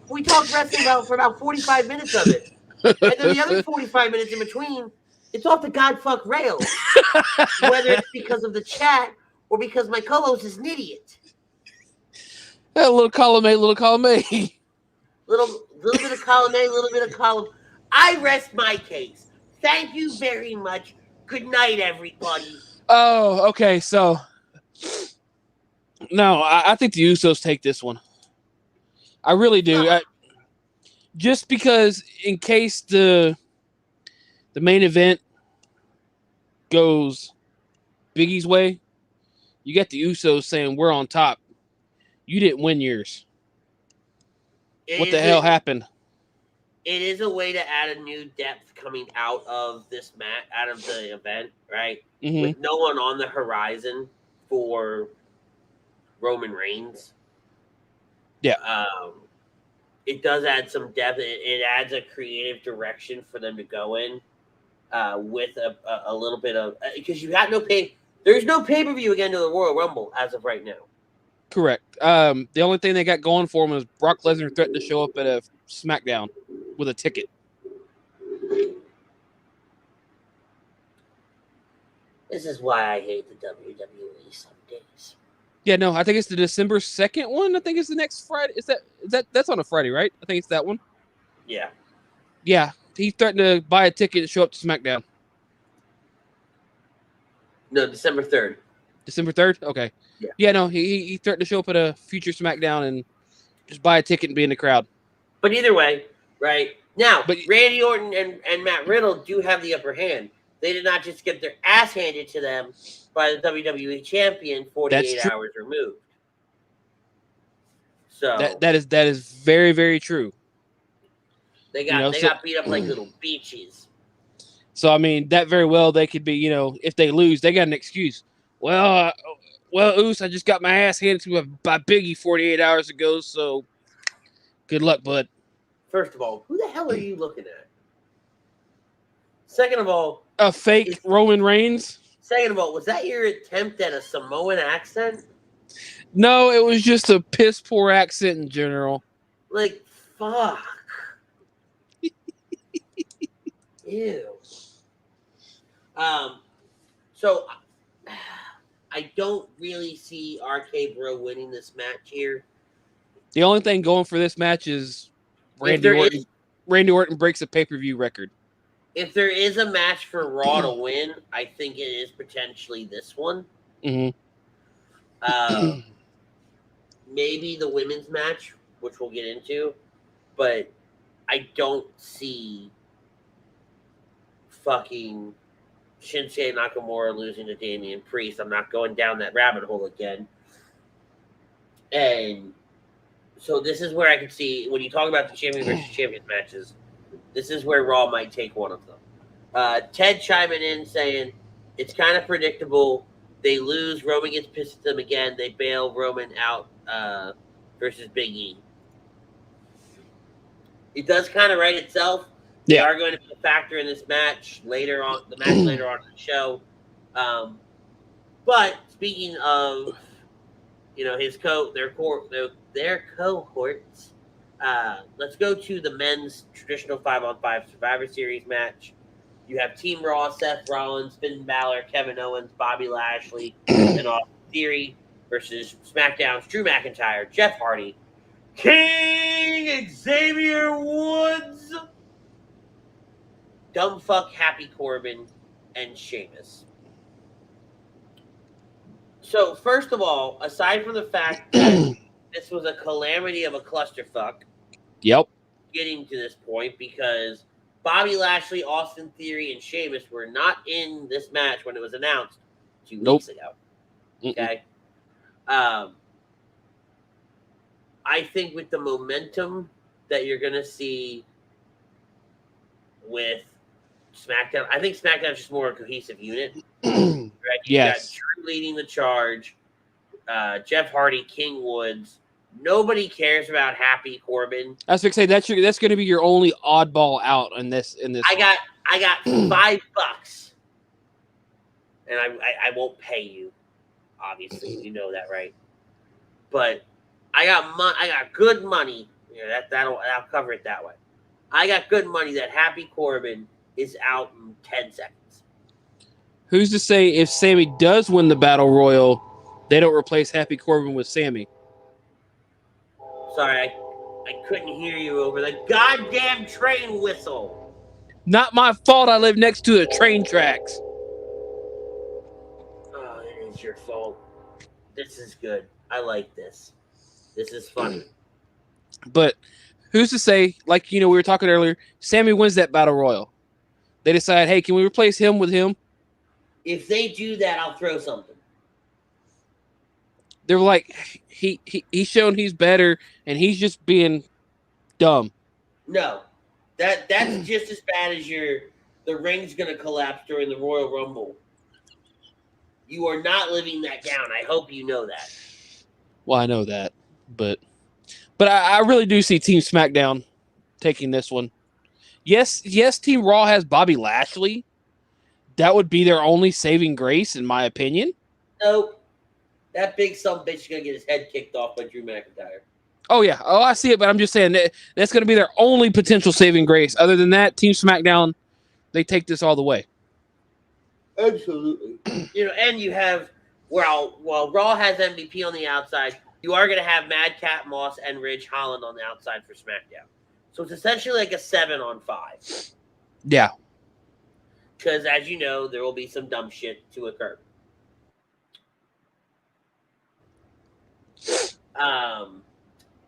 We talk wrestling for about 45 minutes of it. And then the other 45 minutes in between, it's off the godfuck rails. Whether it's because of the chat or because my co-host is an idiot. A little column A, little column A. Little bit of column A, little bit of column. I rest my case. Thank you very much. Good night, everybody. Oh, okay. So, no, I think the Usos take this one. I really do. Just because in case the main event goes Big E's way, you got the Usos saying we're on top. You didn't win yours. What the hell happened? It is a way to add a new depth coming out of this match, out of the event, right? Mm-hmm. With no one on the horizon for Roman Reigns. Yeah. It does add some depth. It adds a creative direction for them to go in with a little bit of, because you got there's no pay-per-view again to the Royal Rumble as of right now. Correct. The only thing they got going for them is Brock Lesnar threatened to show up at a SmackDown with a ticket. This is why I hate the WWE some days. Yeah, no, I think it's the December 2nd one. I think it's the next Friday. That's on a Friday, right? I think it's that one. Yeah. Yeah, he threatened to buy a ticket to show up to SmackDown. No, December 3rd. December 3rd? Okay. Yeah, no, he threatened to show up at a future SmackDown and just buy a ticket and be in the crowd. But either way, right? Now, Randy Orton and Matt Riddle do have the upper hand. They did not just get their ass handed to them by the WWE Champion 48 hours removed. So that is very, very true. They got beat up like little bitches. So I mean, that very well they could be, if they lose, they got an excuse. Well, Oos, I just got my ass handed to me by Big E 48 hours ago, so good luck, bud. First of all, who the hell are you looking at? Second of all, a fake Roman Reigns. Second of all, was that your attempt at a Samoan accent? No, it was just a piss poor accent in general. Like, fuck. Ew. So I don't really see RK Bro winning this match here. The only thing going for this match is Randy Orton breaks a pay-per-view record. If there is a match for Raw to win, I think it is potentially this one. Mm-hmm. Maybe the women's match, which we'll get into, but I don't see fucking Shinsuke Nakamura losing to Damian Priest. I'm not going down that rabbit hole again. And so this is where I can see, when you talk about the champion versus champion matches, this is where Raw might take one of them. Ted chiming in saying, it's kind of predictable. They lose. Roman gets pissed at them again. They bail Roman out versus Big E. It does kind of write itself They are going to be a factor in this match later on. The match later on in the show. But speaking of, their cohorts. Let's go to the men's traditional 5-on-5 Survivor Series match. You have Team Raw, Seth Rollins, Finn Balor, Kevin Owens, Bobby Lashley, and Austin Theory versus SmackDown's Drew McIntyre, Jeff Hardy, King Xavier Woods, Dumbfuck Happy Corbin, and Sheamus. So, first of all, aside from the fact that this was a calamity of a clusterfuck, getting to this point, because Bobby Lashley, Austin Theory, and Sheamus were not in this match when it was announced 2 weeks ago. Okay? I think with the momentum that you're going to see with SmackDown, I think SmackDown's just more a cohesive unit. Right? You got Drew leading the charge, Jeff Hardy, King Woods. Nobody cares about Happy Corbin. I was going to say that's going to be your only oddball out in this. I got $5, and I won't pay you. Obviously, you know that, right? But I got good money. I'll cover it that way. I got good money that Happy Corbin is out in 10 seconds. Who's to say if Sammy does win the Battle Royal, they don't replace Happy Corbin with Sammy? Sorry, I couldn't hear you over the goddamn train whistle. Not my fault. I live next to the train tracks. Oh, it is your fault. This is good. I like this. This is funny. But who's to say, like, we were talking earlier, Sammy wins that Battle Royal. They decide, hey, can we replace him with him? If they do that, I'll throw something. They're like, he's shown he's better, and he's just being dumb. No. That's just as bad as the ring's going to collapse during the Royal Rumble. You are not living that down. I hope you know that. Well, I know that, but I really do see Team SmackDown taking this one. Yes, Team Raw has Bobby Lashley. That would be their only saving grace, in my opinion. Nope. That big sumbitch is going to get his head kicked off by Drew McIntyre. Oh, yeah. Oh, I see it, but I'm just saying that's going to be their only potential saving grace. Other than that, Team SmackDown, they take this all the way. Absolutely. And you have, while Raw has MVP on the outside, you are going to have Madcap Moss and Ridge Holland on the outside for SmackDown. So it's essentially like a 7-on-5. Yeah. Because, as you know, there will be some dumb shit to occur.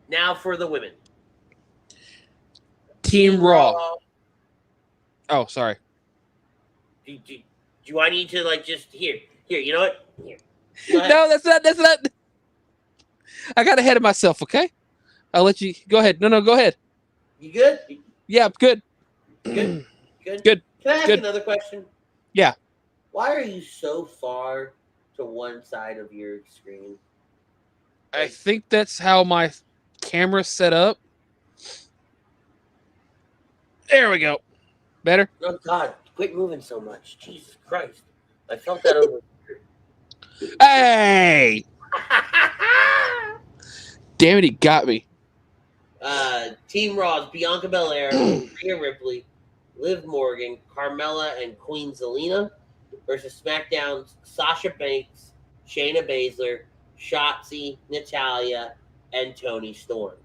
Now for the women. Team Raw. Oh, sorry. Do I need to just here? You know what? Here. No, that's not. I got ahead of myself. Okay, I'll let you go ahead. No, go ahead. You good? Yeah, good. Good. Good. Can I ask another question? Yeah. Why are you so far to one side of your screen? I think that's how my camera's set up. There we go. Better? Oh, God. Quit moving so much. Jesus Christ. I felt that over here. Hey! Damn it, he got me. Team Raw's Bianca Belair, Rhea Ripley, Liv Morgan, Carmella, and Queen Zelina versus SmackDown's Sasha Banks, Shayna Baszler, Shotzi, Natalya, and Toni Storm.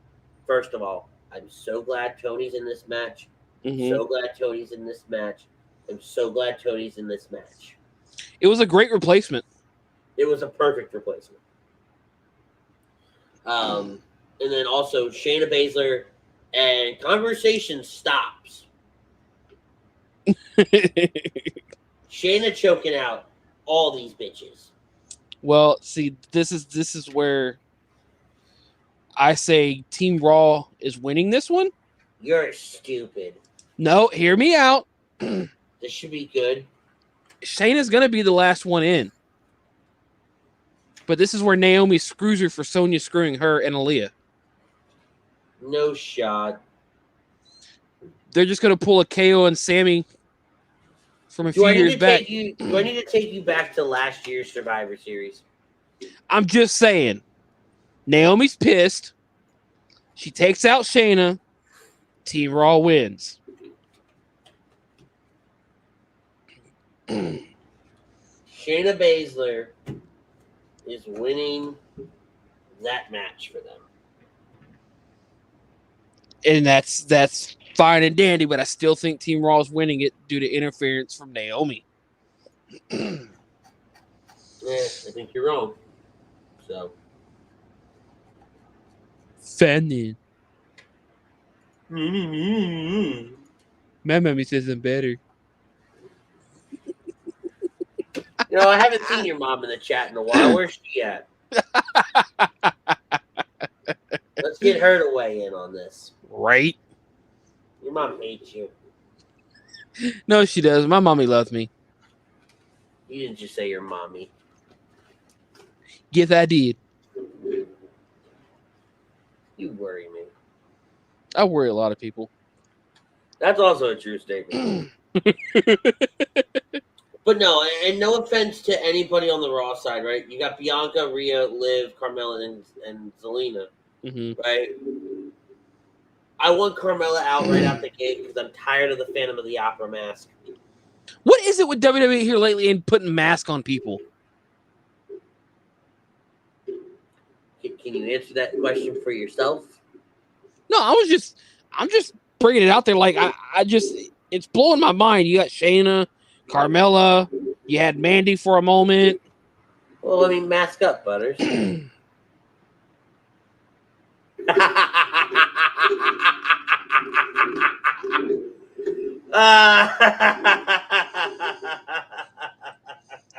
First of all, I'm so glad Tony's in this match. So glad Tony's in this match. I'm so glad Tony's in this match. It was a great replacement. It was a perfect replacement. And then also Shayna Baszler, and conversation stops. Shayna choking out all these bitches. Well, see, this is where I say Team Raw is winning this one. You're stupid. No, hear me out. This should be good. Shayna's going to be the last one in. But this is where Naomi screws her for Sonya screwing her and Aaliyah. No shot. they're just gonna pull a KO and Sammy from a few years back. Do I need to take you back to last year's Survivor Series? I'm just saying. Naomi's pissed. She takes out Shayna. Team Raw wins. Shayna Baszler is winning that match for them. And that's fine and dandy, but I still think Team Raw is winning it due to interference from Naomi. Yeah, I think you're wrong. So. Fanny. My mommy says I'm better. You know, I haven't seen your mom in the chat in a while. Where's she at? Let's get her to weigh in on this. Right? Your mom hates you. No, she does. My mommy loves me. You didn't just say your mommy. Yes, I did. You worry me. I worry a lot of people. That's also a true statement. But no, and no offense to anybody on the Raw side, right? You got Bianca, Rhea, Liv, Carmella, and Zelina, right? I want Carmella out right out the gate because I'm tired of the Phantom of the Opera mask. What is it with WWE here lately and putting masks on people? Can you answer that question for yourself? No, I'm just bringing it out there. Like I just, it's blowing my mind. You got Shayna, Carmella, you had Mandy for a moment. Well, let me mask up, Butters.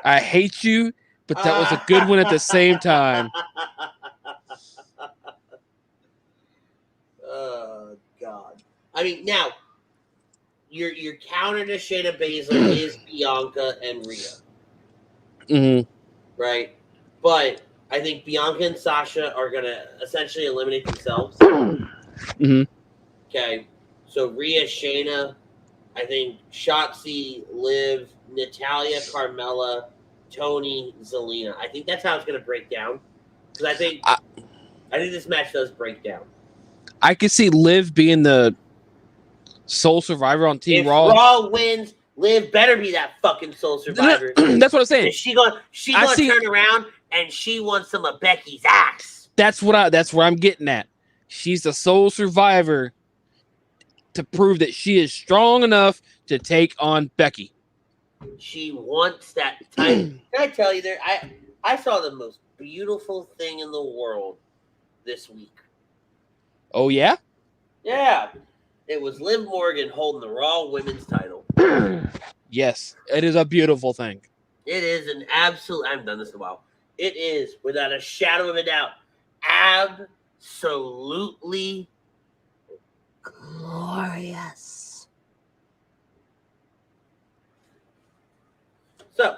I hate you, but that was a good one at the same time. Oh God! I mean, now your counter to Shayna Baszler is Bianca and Rhea, right? But I think Bianca and Sasha are gonna essentially eliminate themselves. Okay, so Rhea, Shayna, I think Shotzi, Liv, Natalya, Carmella, Tony, Zelina. I think that's how it's gonna break down. Because I think this match does break down. I could see Liv being the sole survivor on Team Raw. If Raw wins, Liv better be that fucking sole survivor. That's what I'm saying. And she gonna turn around and she wants some of Becky's ass. That's where I'm getting at. She's the sole survivor to prove that she is strong enough to take on Becky. She wants that title. Can I tell you, I saw the most beautiful thing in the world this week. Oh yeah? Yeah. It was Liv Morgan holding the Raw Women's title. Yes, it is a beautiful thing. It is an absolute. I haven't done this in a while. It is, without a shadow of a doubt, absolutely glorious. So,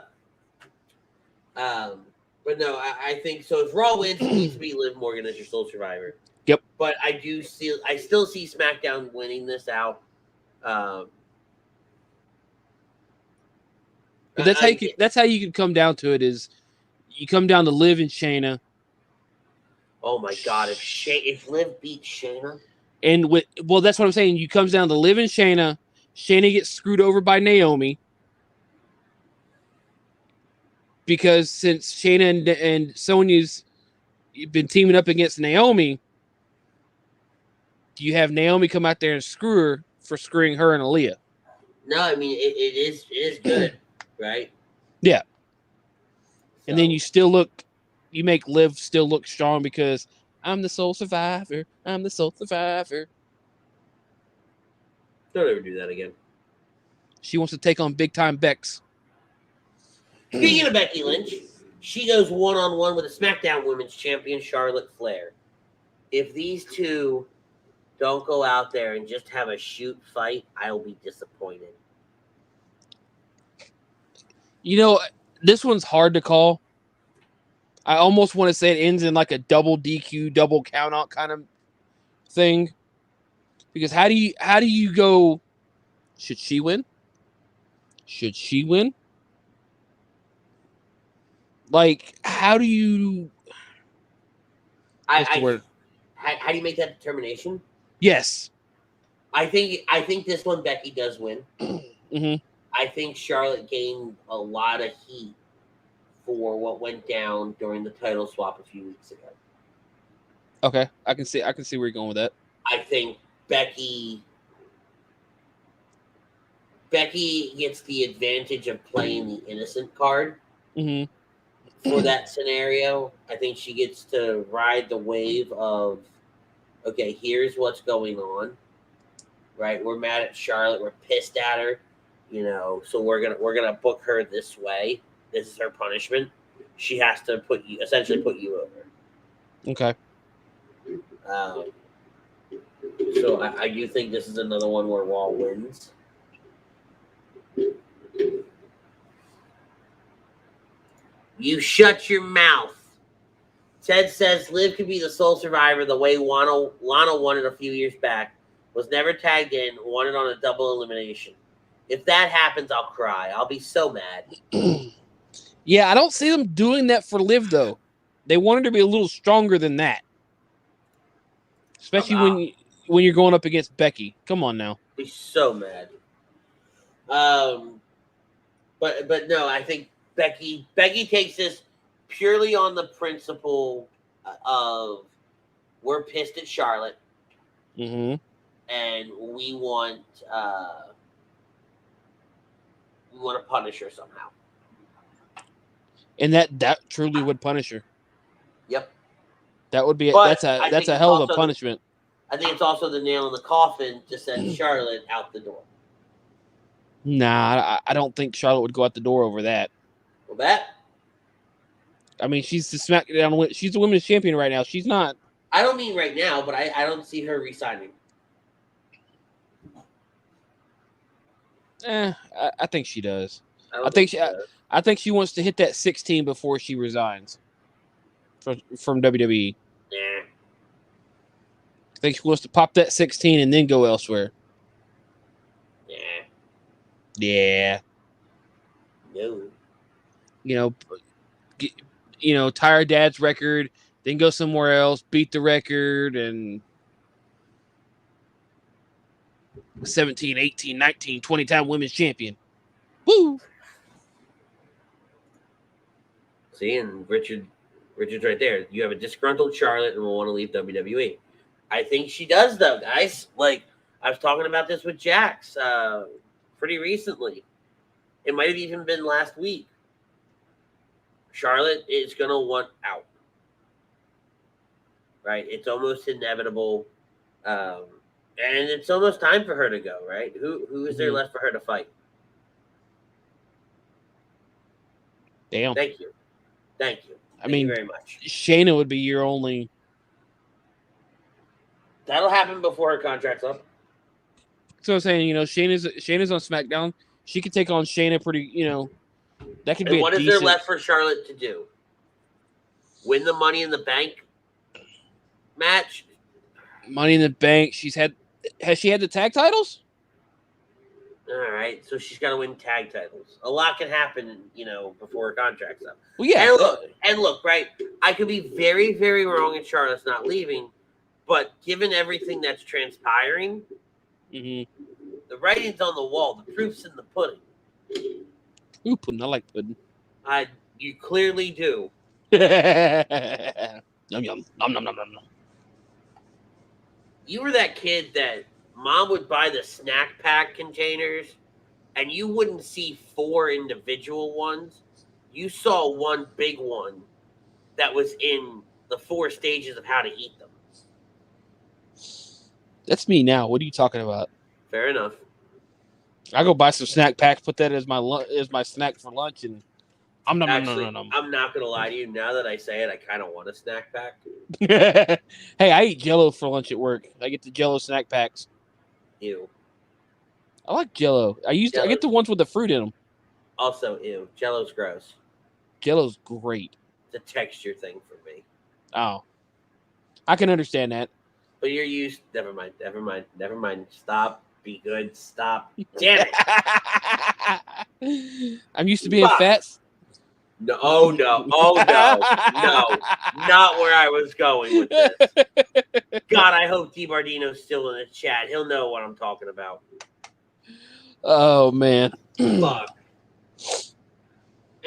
but no, I think so. If Raw wins, it needs to be Liv Morgan as your sole survivor. Yep. But I still see SmackDown winning this out. But that's how you can come down to it. Is you come down to Liv and Shayna. Oh my God! If Liv beats Shayna, and that's what I'm saying. You comes down to Liv and Shayna. Shayna gets screwed over by Naomi because since Shayna and Sonya's been teaming up against Naomi, you have Naomi come out there and screw her for screwing her and Aaliyah. No, I mean it is good, right? Yeah. And then you make Liv still look strong because I'm the sole survivor. I'm the sole survivor. Don't ever do that again. She wants to take on big time Bex. Speaking of Becky Lynch, she goes one-on-one with a SmackDown Women's Champion, Charlotte Flair. If these two don't go out there and just have a shoot fight, I'll be disappointed. You know, this one's hard to call. I almost want to say it ends in like a double DQ, double count out kind of thing. Because how do you go Should she win? Should she win? Like, how do you? What's the word? How do you make that determination? Yes. I think this one Becky does win. Mm-hmm. I think Charlotte gained a lot of heat for what went down during the title swap a few weeks ago. Okay, I can see where you're going with that. I think Becky gets the advantage of playing the innocent card for that scenario. I think she gets to ride the wave of, okay, here's what's going on. Right, we're mad at Charlotte. We're pissed at her. So we're gonna book her this way. This is her punishment. She has to essentially put you over. Okay. So I do think this is another one where Raw wins. You shut your mouth. Ted says Liv could be the sole survivor the way Lana won it a few years back. Was never tagged in, won it on a double elimination. If that happens, I'll cry. I'll be so mad. Yeah, I don't see them doing that for Liv, though. They wanted to be a little stronger than that. Especially when you're going up against Becky. Come on now. Be so mad. But no, I think Becky takes this purely on the principle of we're pissed at Charlotte. Mm-hmm. And we want to punish her somehow. And that truly would punish her. Yep. That would be that's a hell of a punishment. I think it's also the nail in the coffin to send Charlotte out the door. Nah, I don't think Charlotte would go out the door over that. Well, that. I mean, she's the SmackDown. She's the women's champion right now. She's not. I don't mean right now, but I don't see her resigning. I think she does. I think she wants to hit that 16 before she resigns from WWE. Nah. I think she wants to pop that 16 and then go elsewhere. Yeah. Yeah. No. Tie her dad's record, then go somewhere else, beat the record, and 17, 18, 19, 20-time women's champion. Woo! See, and Richard's right there. You have a disgruntled Charlotte and will want to leave WWE. I think she does, though, guys. Like, I was talking about this with Jax pretty recently. It might have even been last week. Charlotte is going to want out. Right? It's almost inevitable. And it's almost time for her to go, right? Who is there left for her to fight? Damn. Thank you. Thank you very much. Shayna would be your only. That'll happen before her contract's up. So I'm saying, Shayna's on SmackDown. She could take on Shayna pretty, that could be. What is there left for Charlotte to do? Win the Money in the Bank match? Money in the Bank. Has she had the tag titles? All right, so she's got to win tag titles. A lot can happen, before her contract's up. Well, yeah. And look, right? I could be very, very wrong in Charlotte's not leaving, but given everything that's transpiring, the writing's on the wall. The proof's in the pudding. Ooh, pudding. I like pudding. You clearly do. Yum yum. Nom nom nom nom. You were that kid that Mom would buy the snack pack containers, and you wouldn't see 4 individual ones. You saw one big one that was in the 4 stages of how to eat them. That's me now. What are you talking about? Fair enough. I go buy some snack packs, put that as my snack for lunch, and I'm not. I'm not gonna lie to you. Now that I say it, I kind of want a snack pack. Hey, I eat Jell-O for lunch at work. I get the Jell-O snack packs. Ew. I like Jell-O. I get the ones with the fruit in them. Also, ew. Jell-O's gross. Jell-O's great. It's a texture thing for me. Oh, I can understand that. But you're used. Never mind. Stop. Be good. Stop. Damn it. I'm used to being Fuck. fat. No, oh no, not where I was going with this. God, I hope DiMardino's still in the chat. He'll know what I'm talking about. Oh man. Fuck.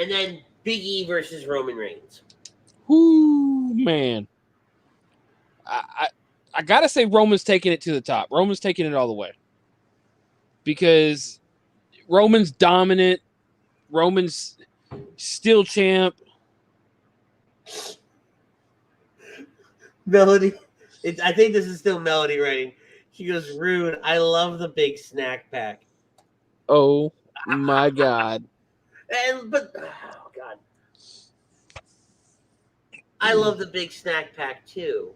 And then Big E versus Roman Reigns. Whoo, man. I gotta say Roman's taking it to the top. Roman's taking it all the way. Because Roman's dominant. Roman's still champ. Melody. I think this is still Melody writing. She goes, rude. I love the big snack pack. Oh my God. But oh God. I love the big snack pack too.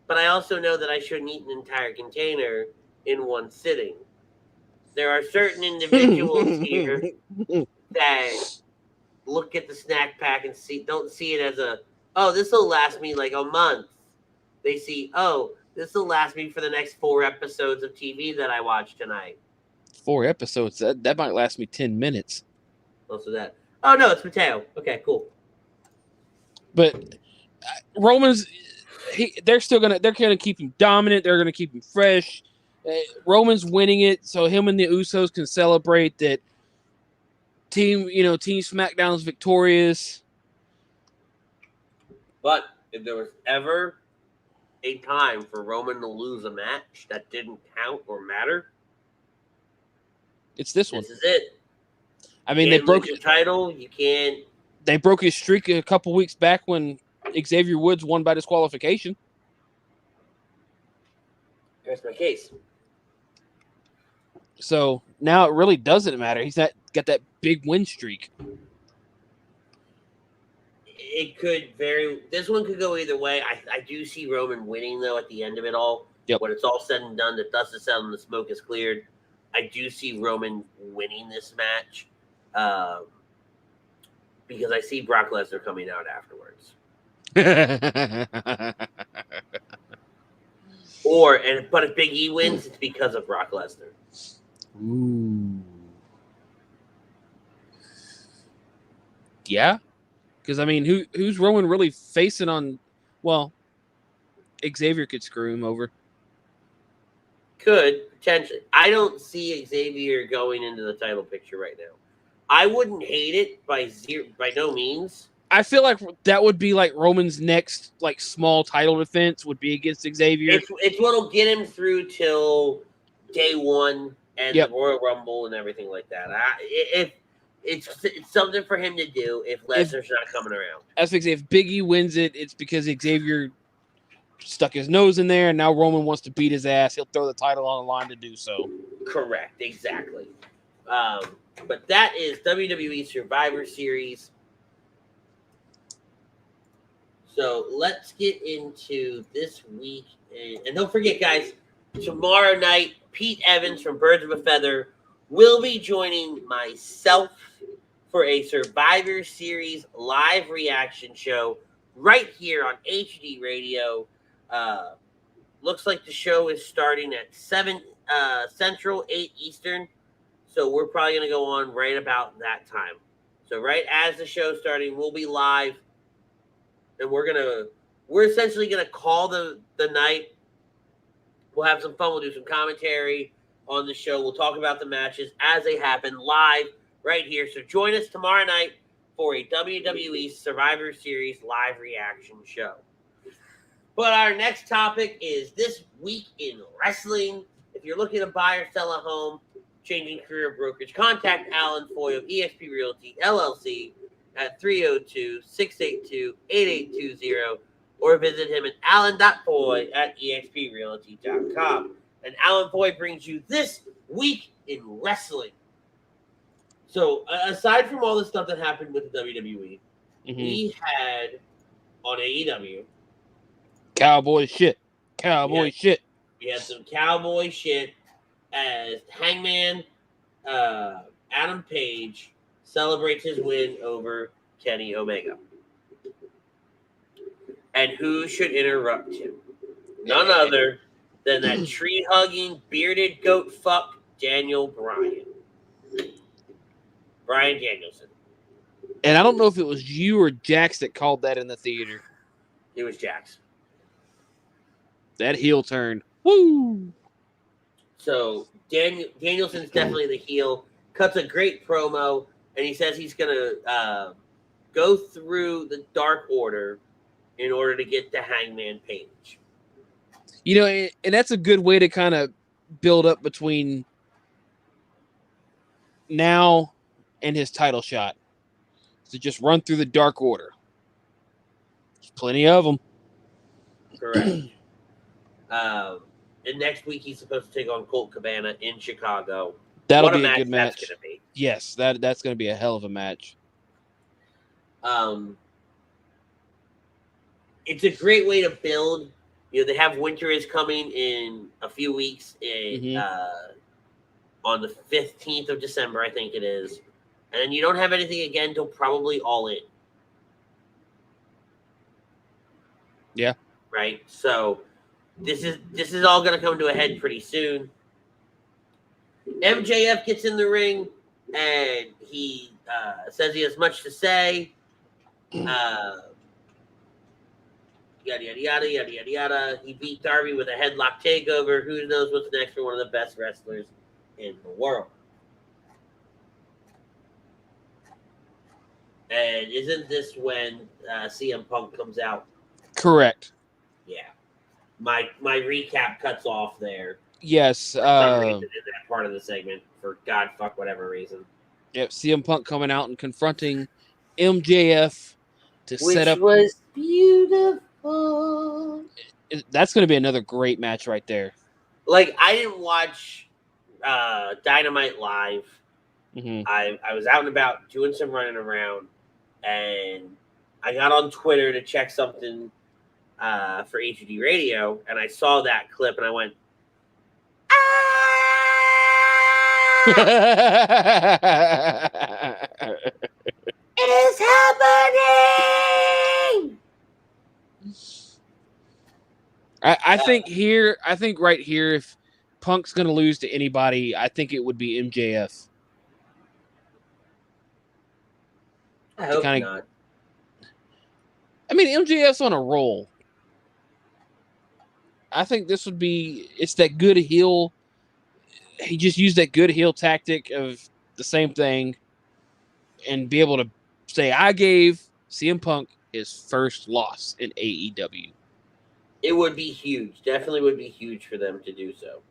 But I also know that I shouldn't eat an entire container in one sitting. There are certain individuals here that look at the snack pack and don't see it as this will last me like a month. They see, this will last me for the next 4 episodes of TV that I watch tonight. 4 episodes? That might last me 10 minutes. Also that. Oh no, it's Mateo. Okay, cool. But Roman's, they're gonna keep him dominant. They're gonna keep him fresh. Roman's winning it, so him and the Usos can celebrate that. Team SmackDown's victorious. But if there was ever a time for Roman to lose a match that didn't count or matter, it's this one. This is it. I mean, they broke your title. You can't. They broke his streak a couple weeks back when Xavier Woods won by disqualification. That's my case. So now it really doesn't matter. He's got that big win streak. It could this one could go either way. I do see Roman winning, though, at the end of it all. Yep. When it's all said and done, the dust is settled and the smoke is cleared, I do see Roman winning this match because I see Brock Lesnar coming out afterwards. But if Big E wins, it's because of Brock Lesnar. Ooh. Yeah, because I mean, who's Roman really facing on? Well, Xavier could screw him over. Could potentially. I don't see Xavier going into the title picture right now. I wouldn't hate it by no means. I feel like that would be like Roman's next small title defense would be against Xavier. It's what'll get him through till day one and the Royal Rumble and everything like that. It's something for him to do if Lesnar's not coming around. As if Big E wins it, it's because Xavier stuck his nose in there, and now Roman wants to beat his ass. He'll throw the title on the line to do so. Correct, exactly. But that is WWE Survivor Series. So let's get into this week. And don't forget, guys, tomorrow night, Pete Evans from Birds of a Feather will be joining myself for a Survivor Series live reaction show right here on HD Radio. Looks like the show is starting at 7 Central, 8 Eastern. So we're probably going to go on right about that time. So right as the show's starting, we'll be live. And we're essentially going to call the night. We'll have some fun. We'll do some commentary on the show. We'll talk about the matches as they happen live right here. So join us tomorrow night for a WWE Survivor Series live reaction show. But our next topic is this week in wrestling. If you're looking to buy or sell a home, changing career brokerage, contact Alan Foy of eXp Realty LLC at 302-682-8820 or visit him at alan.foy at exprealty.com. And Alan Foy brings you this week in wrestling. So aside from all the stuff that happened with the WWE, we had on AEW Cowboy shit. We had some cowboy shit as Hangman Adam Page celebrates his win over Kenny Omega. And who should interrupt him? None other than that tree-hugging, bearded goat fuck, Daniel Bryan. Bryan Danielson. And I don't know if it was you or Jax that called that in the theater. It was Jax. That heel turn. Woo! So Danielson's definitely the heel. Cuts a great promo, and he says he's going to go through the Dark Order in order to get the Hangman Page. You know, and that's a good way to kind of build up between now and his title shot. To just run through the Dark Order. There's plenty of them. Correct. And next week he's supposed to take on Colt Cabana in Chicago. That'll What be a good match. That's gonna be. Yes, that's going to be a hell of a match. It's a great way to build. You know, they have Winter is coming in a few weeks on the 15th of December, I think it is. And then you don't have anything again until probably All In. Yeah. Right? So this is all going to come to a head pretty soon. MJF gets in the ring, and he says he has much to say. Yada, yada, yada, yada, yada, yada. He beat Darby with a headlock takeover. Who knows what's next for one of the best wrestlers in the world. And isn't this when CM Punk comes out? Correct. Yeah. My recap cuts off there. Yes. For some reason in that part of the segment, for God fuck whatever reason. Yep. CM Punk coming out and confronting MJF to set up. Which was beautiful. That's going to be another great match right there. Like, I didn't watch Dynamite live. Mm-hmm. I was out and about doing some running around, and I got on Twitter to check something for HUD Radio, and I saw that clip, and I went, "It is happening!" I think right here, if Punk's going to lose to anybody, I think it would be MJF. I hope not. I mean, MJF's on a roll. I think this would be, it's that good heel. He just used that good heel tactic of the same thing and be able to say, I gave CM Punk his first loss in AEW. It would be huge. Definitely would be huge for them to do so.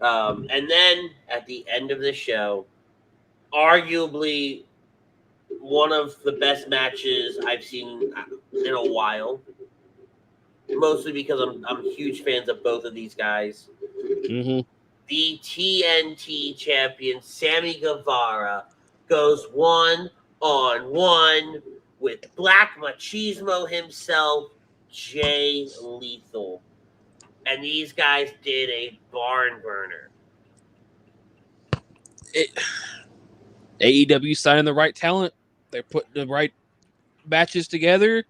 And then at the end of the show, arguably one of the best matches I've seen in a while. Mostly because I'm huge fans of both of these guys. Mm-hmm. The TNT champion, Sammy Guevara, goes 1-on-1 with Black Machismo himself, Jay Lethal. And these guys did a barn burner. AEW signing the right talent. They're putting the right matches together.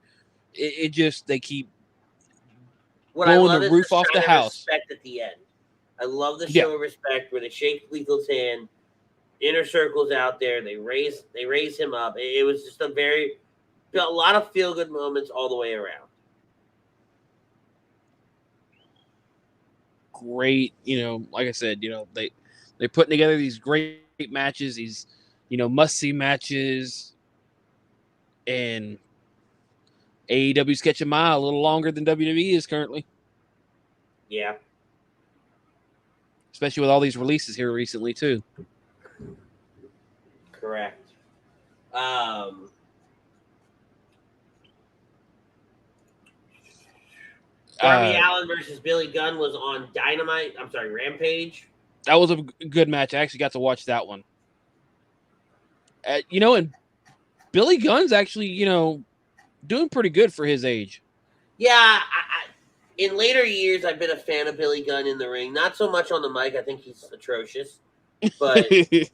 It just, they keep blowing the roof off the house. Respect at the end. I love the show of respect where they shake Lethal's hand, inner circles out there. They raise him up. It was just a lot of feel good moments all the way around. Great, like I said, they're putting together these great matches, these, must see matches, and AEW's catching my eye a little longer than WWE is currently. Yeah. Especially with all these releases here recently, too. Correct. Darby Allin versus Billy Gunn was on Rampage. That was a good match. I actually got to watch that one. And Billy Gunn's actually, doing pretty good for his age. Yeah, in later years, I've been a fan of Billy Gunn in the ring. Not so much on the mic. I think he's atrocious. But in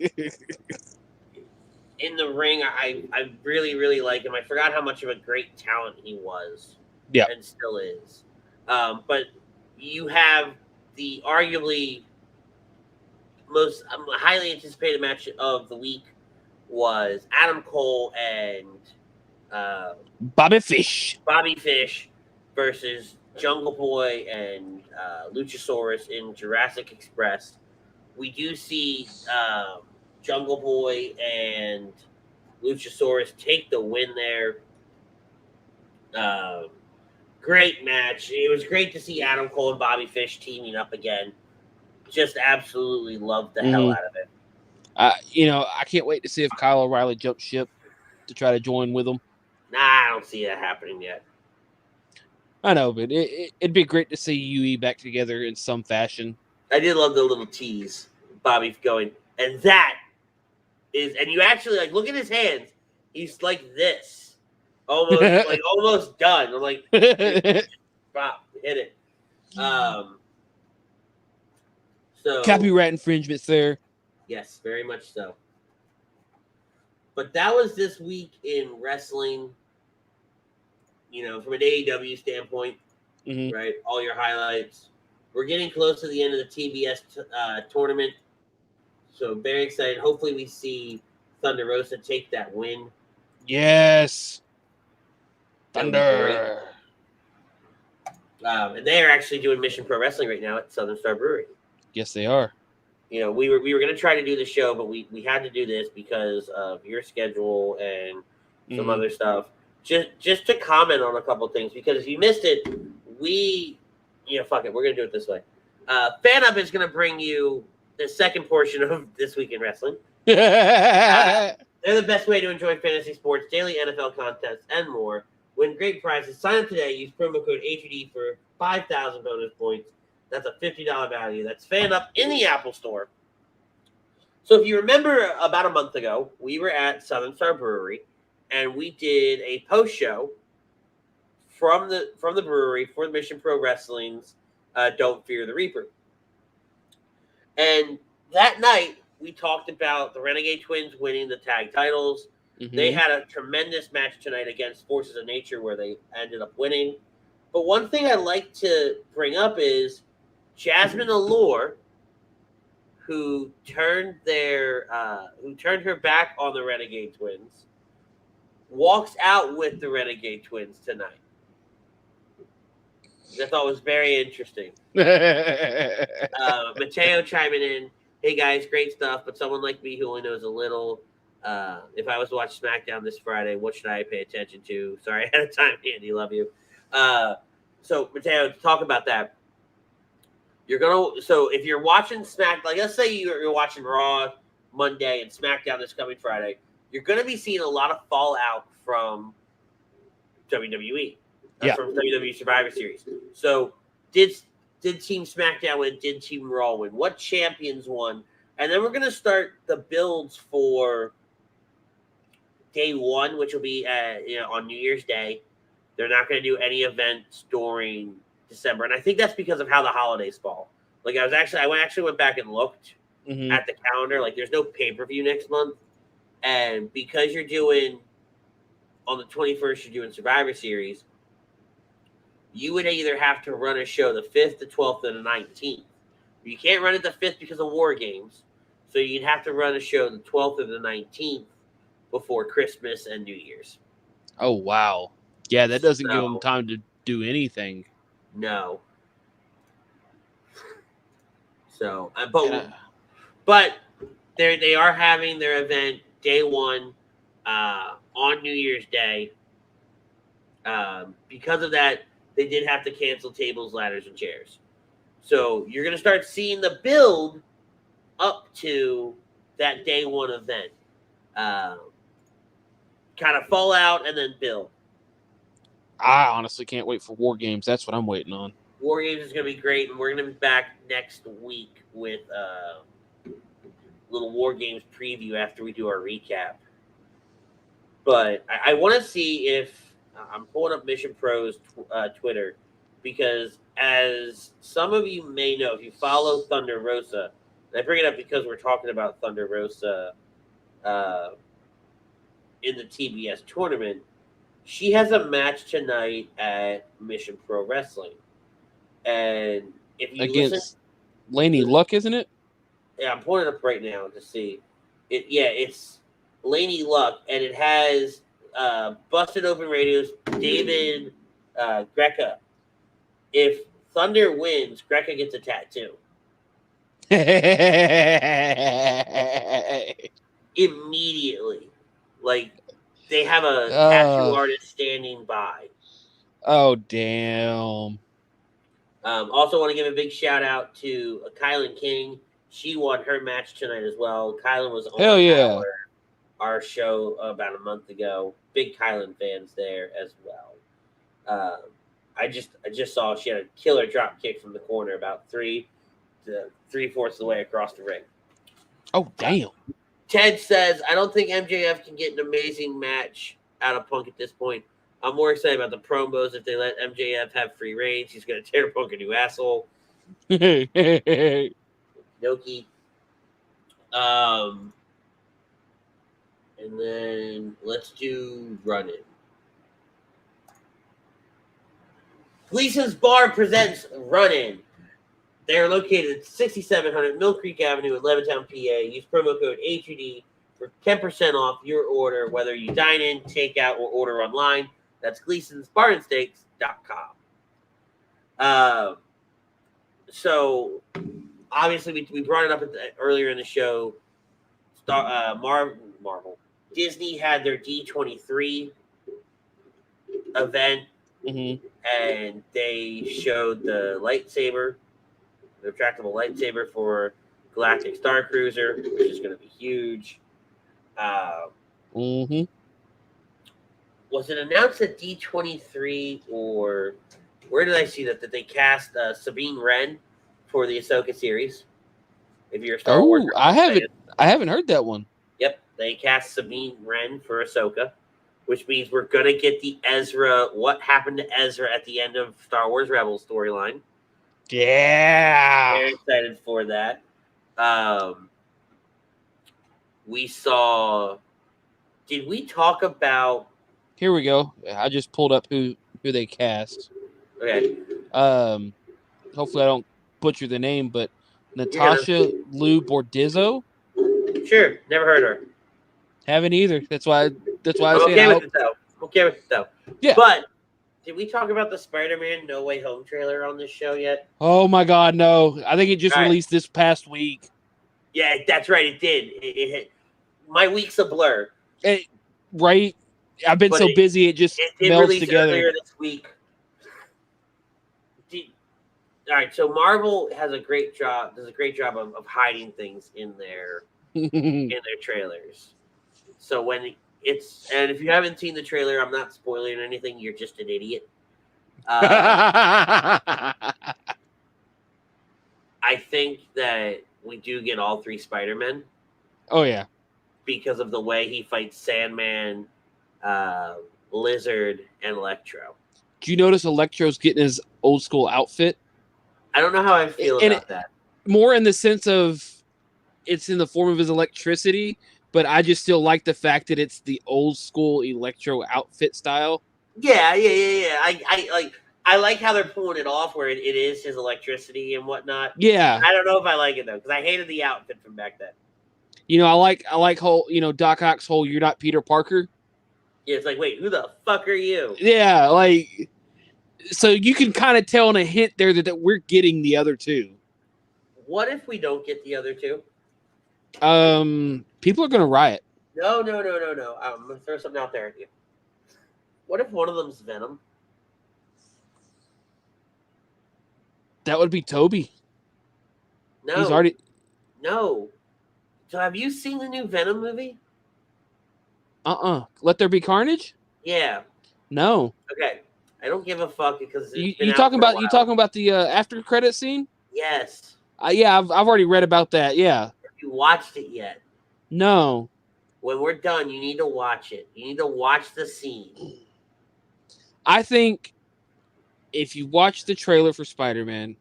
the ring, I really, really like him. I forgot how much of a great talent he was. Yeah. And still is. But you have the arguably most highly anticipated match of the week was Adam Cole and Bobby Fish. Bobby Fish versus Jungle Boy and Luchasaurus in Jurassic Express. We do see Jungle Boy and Luchasaurus take the win there. Great match. It was great to see Adam Cole and Bobby Fish teaming up again. Just absolutely loved the hell out of it. I can't wait to see if Kyle O'Reilly jumps ship to try to join with them. Nah, I don't see that happening yet. I know, but it'd be great to see UE back together in some fashion. I did love the little tease. Bobby going, and that is, and you actually like look at his hands. He's like this, almost done. I'm like, Bob, hit it. So Copyright infringements there. Yes, very much so. But that was this week in wrestling. From an AEW standpoint, right? All your highlights. We're getting close to the end of the TBS tournament. So very excited. Hopefully we see Thunder Rosa take that win. Yes. Thunder. And they are actually doing Mission Pro Wrestling right now at Southern Star Brewery. Yes, they are. We were going to try to do the show, but we had to do this because of your schedule and some other stuff. Just to comment on a couple things, because if you missed it, fuck it, we're going to do it this way. Fan Up is going to bring you the second portion of This Week in Wrestling. They're the best way to enjoy fantasy sports, daily NFL contests, and more. Win great prizes. Sign up today. Use promo code HUD for 5,000 bonus points. That's a $50 value. That's Fan Up in the Apple Store. So if you remember, about a month ago, we were at Southern Star Brewery, and we did a post show from the brewery for the Mission Pro Wrestling's Don't Fear the Reaper. And that night, we talked about the Renegade Twins winning the tag titles. They had a tremendous match tonight against Forces of Nature where they ended up winning. But one thing I'd like to bring up is Jasmine Allure, who turned her back on the Renegade Twins, walks out with the Renegade Twins tonight. I thought was very interesting. Mateo chiming in, hey guys, great stuff, but someone like me who only knows a little, if I was to watch SmackDown this Friday, what should I pay attention to? Sorry ahead of time, Andy, love you. So Mateo, talk about that. So if you're watching let's say you're watching Raw Monday and SmackDown this coming Friday, you're going to be seeing a lot of fallout from WWE. From WWE Survivor Series. So did Team SmackDown win? Did Team Raw win? What champions won? And then we're going to start the builds for day one, which will be on New Year's Day. They're not going to do any events during December, and I think that's because of how the holidays fall. Like I actually went back and looked at the calendar. Like there's no pay-per-view next month, and because you're doing on the 21st, you're doing Survivor Series. You would either have to run a show the 5th, the 12th, and the 19th. You can't run it the 5th because of War Games. So you'd have to run a show the 12th or the 19th before Christmas and New Year's. Oh, wow. Yeah, that doesn't give them time to do anything. No. So, but they are having their event day one on New Year's Day. Because of that, they did have to cancel tables, ladders, and chairs. So you're going to start seeing the build up to that day one event. Kind of fall out and then build. I honestly can't wait for War Games. That's what I'm waiting on. War Games is going to be great, and we're going to be back next week with a little War Games preview after we do our recap. But I want to see if I'm pulling up Mission Pro's Twitter, because as some of you may know, if you follow Thunder Rosa, and I bring it up because we're talking about Thunder Rosa in the TBS tournament, she has a match tonight at Mission Pro Wrestling. And if you against Laney Luck, isn't it? Yeah, I'm pulling it up right now to see. It's Laney Luck, and it has Busted Open Radio's David Greca. If Thunder wins, Greca gets a tattoo immediately. Like they have a tattoo artist standing by. Oh damn! Also, want to give a big shout out to Kylan King. She won her match tonight as well. Kylan was on our show about a month ago. Big Kylan fans there as well. I just saw she had a killer drop kick from the corner about 3/4 of the way across the ring. Oh damn! Ted says, I don't think MJF can get an amazing match out of Punk at this point. I'm more excited about the promos. If they let MJF have free reigns, he's going to tear Punk a new asshole. Noki. And then let's do Run It. Gleason's Bar presents Run In. They are located at 6700 Mill Creek Avenue in Levittown, PA. Use promo code HUD for 10% off your order, whether you dine in, take out, or order online. That's Gleason'sBarandSteaks.com. So, obviously, we brought it up earlier in the show. Marvel. Disney had their D23 event, and they showed the lightsaber, the retractable lightsaber for Galactic Star Cruiser, which is going to be huge. Was it announced at D23 or where did I see that they cast Sabine Wren for the Ahsoka series? If you're a Star Wars fan. I haven't heard that one. Yep, they cast Sabine Wren for Ahsoka, which means we're gonna get the Ezra. What happened to Ezra at the end of Star Wars Rebels storyline? Yeah, very excited for that. We saw. Did we talk about? Here we go. I just pulled up who they cast. Okay. Hopefully I don't butcher the name, but Natasha Lou Bordizzo. Sure, never heard of her. Haven't either. That's why I say okay with it though. Okay with it though. Yeah. But did we talk about the Spider-Man No Way Home trailer on this show yet? Oh my God, no! I think it just released this past week. Yeah, that's right. It did. It my week's a blur. Right. I've been so busy, it just melts together. Earlier this week. All right, so Marvel does a great job of hiding things in their trailers. So when if you haven't seen the trailer, I'm not spoiling anything. You're just an idiot. I think that we do get all three Spider-Men. Oh yeah, because of the way he fights Sandman, Lizard, and Electro. Do you notice Electro's getting his old school outfit? I don't know how I feel about that. More in the sense of it's in the form of his electricity, but I just still like the fact that it's the old school Electro outfit style. Yeah. I like how they're pulling it off where it is his electricity and whatnot. Yeah. I don't know if I like it though, because I hated the outfit from back then. You know, I like whole, Doc Ock's whole "you're not Peter Parker." Yeah, it's like, wait, who the fuck are you? Yeah, like, so you can kind of tell in a hint there that we're getting the other two. What if we don't get the other two? People are gonna riot. No. I'm gonna throw something out there at you. What if one of them's Venom? That would be Toby. No. He's already. No. So have you seen the new Venom movie? Let There Be Carnage? Yeah. No. Okay. I don't give a fuck because you talking about the after credit scene? Yes. Yeah, I've already read about that. Yeah. Have you watched it yet? No. When we're done, you need to watch it. You need to watch the scene. I think if you watch the trailer for Spider-Man,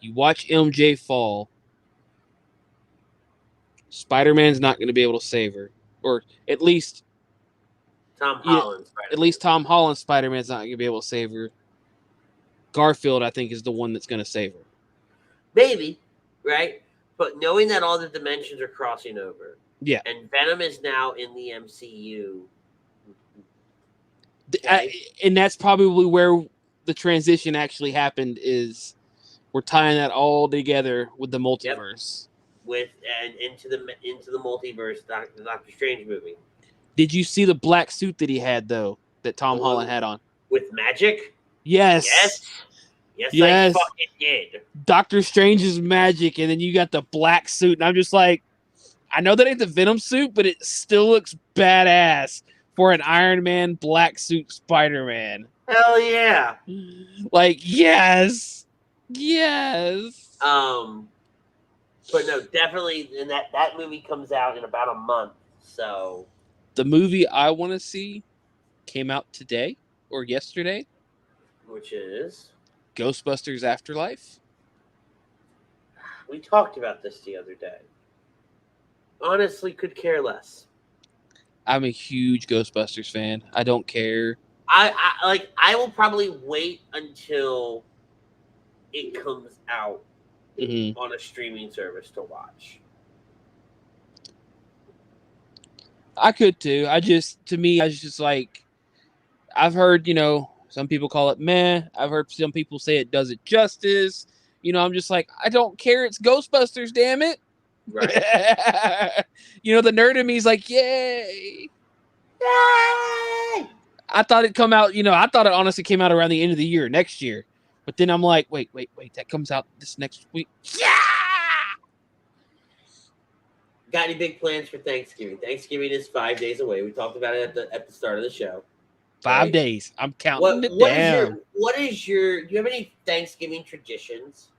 you watch MJ fall, Spider-Man's not going to be able to save her. Or at least Tom Holland. At least Tom Holland Spider-Man's not going to be able to save her. Garfield, I think, is the one that's going to save her. Maybe, right? but knowing that all the dimensions are crossing over, Yeah. and Venom is now in the MCU, okay. And that's probably where the transition actually happened. Is we're tying that all together with the multiverse. And into the multiverse, the Doctor Strange movie. Did you see the black suit that he had though? That Tom Holland had on with magic? Yes. I fucking did. Doctor Strange's magic, and then you got the black suit, and I'm just like, I know that ain't the Venom suit, but it still looks badass for an Iron Man black suit Spider-Man. Hell yeah! Like yes. But no, definitely, and that movie comes out in about a month. So the movie I want to see came out today or yesterday, which is Ghostbusters Afterlife. We talked about this the other day. Honestly, could care less. I'm a huge Ghostbusters fan. I don't care. I will probably wait until it comes out on a streaming service to watch. I could too. I was just like, I've heard, some people call it meh. I've heard some people say it does it justice. I'm just like, I don't care. It's Ghostbusters, damn it. Right. The nerd in me is like, yay. I thought it come out, I thought it honestly came out around the end of the year, next year. But then I'm like, wait, that comes out this next week. Yeah! Got any big plans for Thanksgiving? Thanksgiving is 5 days away. We talked about it at the start of the show. 5 days. I'm counting it down. Do you have any Thanksgiving traditions?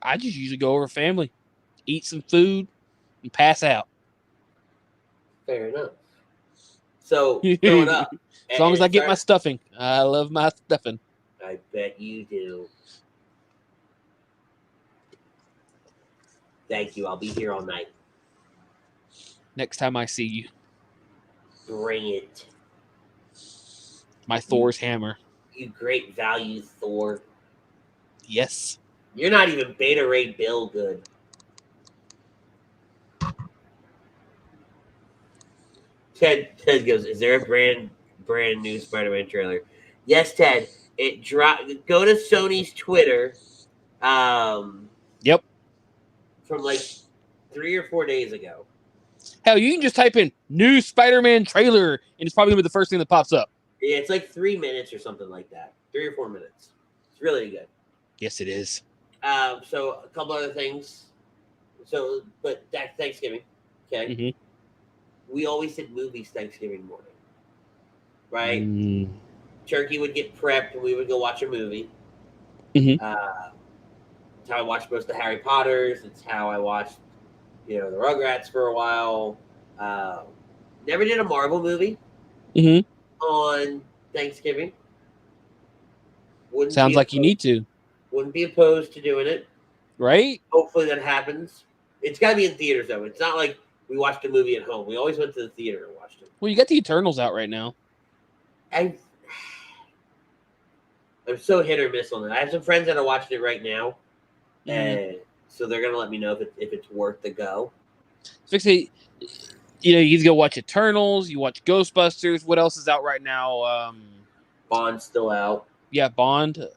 I just usually go over family, eat some food, and pass out. Fair enough. So, growing up. As long as I get my stuffing. I love my stuffing. I bet you do. Thank you. I'll be here all night. Next time I see you. Bring it. My Thor's hammer. You great value, Thor. Yes. You're not even Beta Ray Bill good. Ted goes, is there a brand new Spider-Man trailer? Yes, Ted. It dropped. Go to Sony's Twitter. Yep. From like 3 or 4 days ago. Hell, you can just type in new Spider-Man trailer, and it's probably gonna be the first thing that pops up. Yeah, it's like 3 minutes or something like that. 3 or 4 minutes. It's really good. Yes, it is. So a couple other things. But that's Thanksgiving. Okay. Mm-hmm. We always did movies Thanksgiving morning. Right? Turkey would get prepped and we would go watch a movie. Mm-hmm. It's how I watched most of the Harry Potters. It's how I watched, the Rugrats for a while. Never did a Marvel movie on Thanksgiving. Sounds like you need to. Wouldn't be opposed to doing it. Right? Hopefully that happens. It's got to be in theaters, though. It's not like we watched a movie at home. We always went to the theater and watched it. Well, you got the Eternals out right now. I'm so hit or miss on that. I have some friends that are watching it right now, and so they're gonna let me know if it's worth the go. You either go watch Eternals, you watch Ghostbusters. What else is out right now? Bond's still out. Yeah, Bond.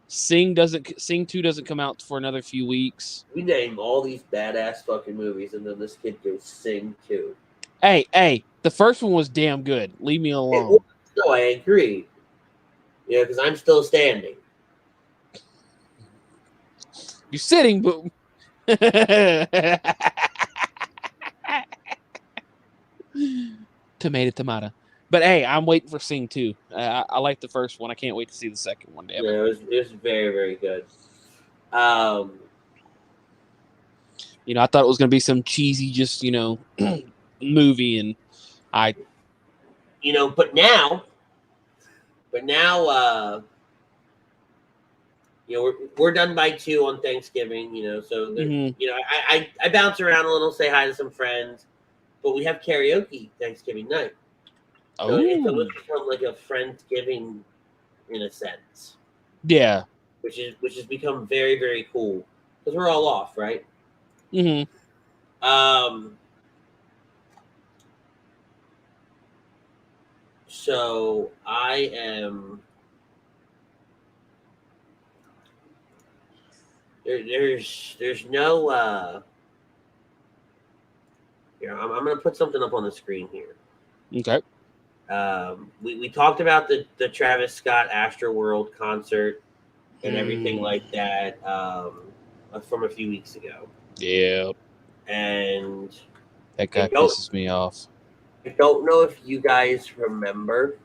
Sing 2 doesn't come out for another few weeks. We name all these badass fucking movies, and then this kid goes Sing 2. Hey, the first one was damn good. Leave me alone. No, I agree. Because I'm still standing. You're sitting, but tomato. But hey, I'm waiting for Sing 2. I like the first one. I can't wait to see the second one. Damn it. Yeah, it was very, very good. I thought it was going to be some cheesy, just movie, and but now, we're done by 2 on Thanksgiving. So I bounce around a little, say hi to some friends, but we have karaoke Thanksgiving night. So it's almost become like a Friendsgiving in a sense. Yeah. Which has become very, very cool. because we're all off, right? Mm-hmm. So I am. There's no. Here, I'm going to put something up on the screen here. Okay. We talked about the Travis Scott Astroworld concert and everything like that from a few weeks ago. Yeah. And That guy pisses me off. I don't know if you guys remember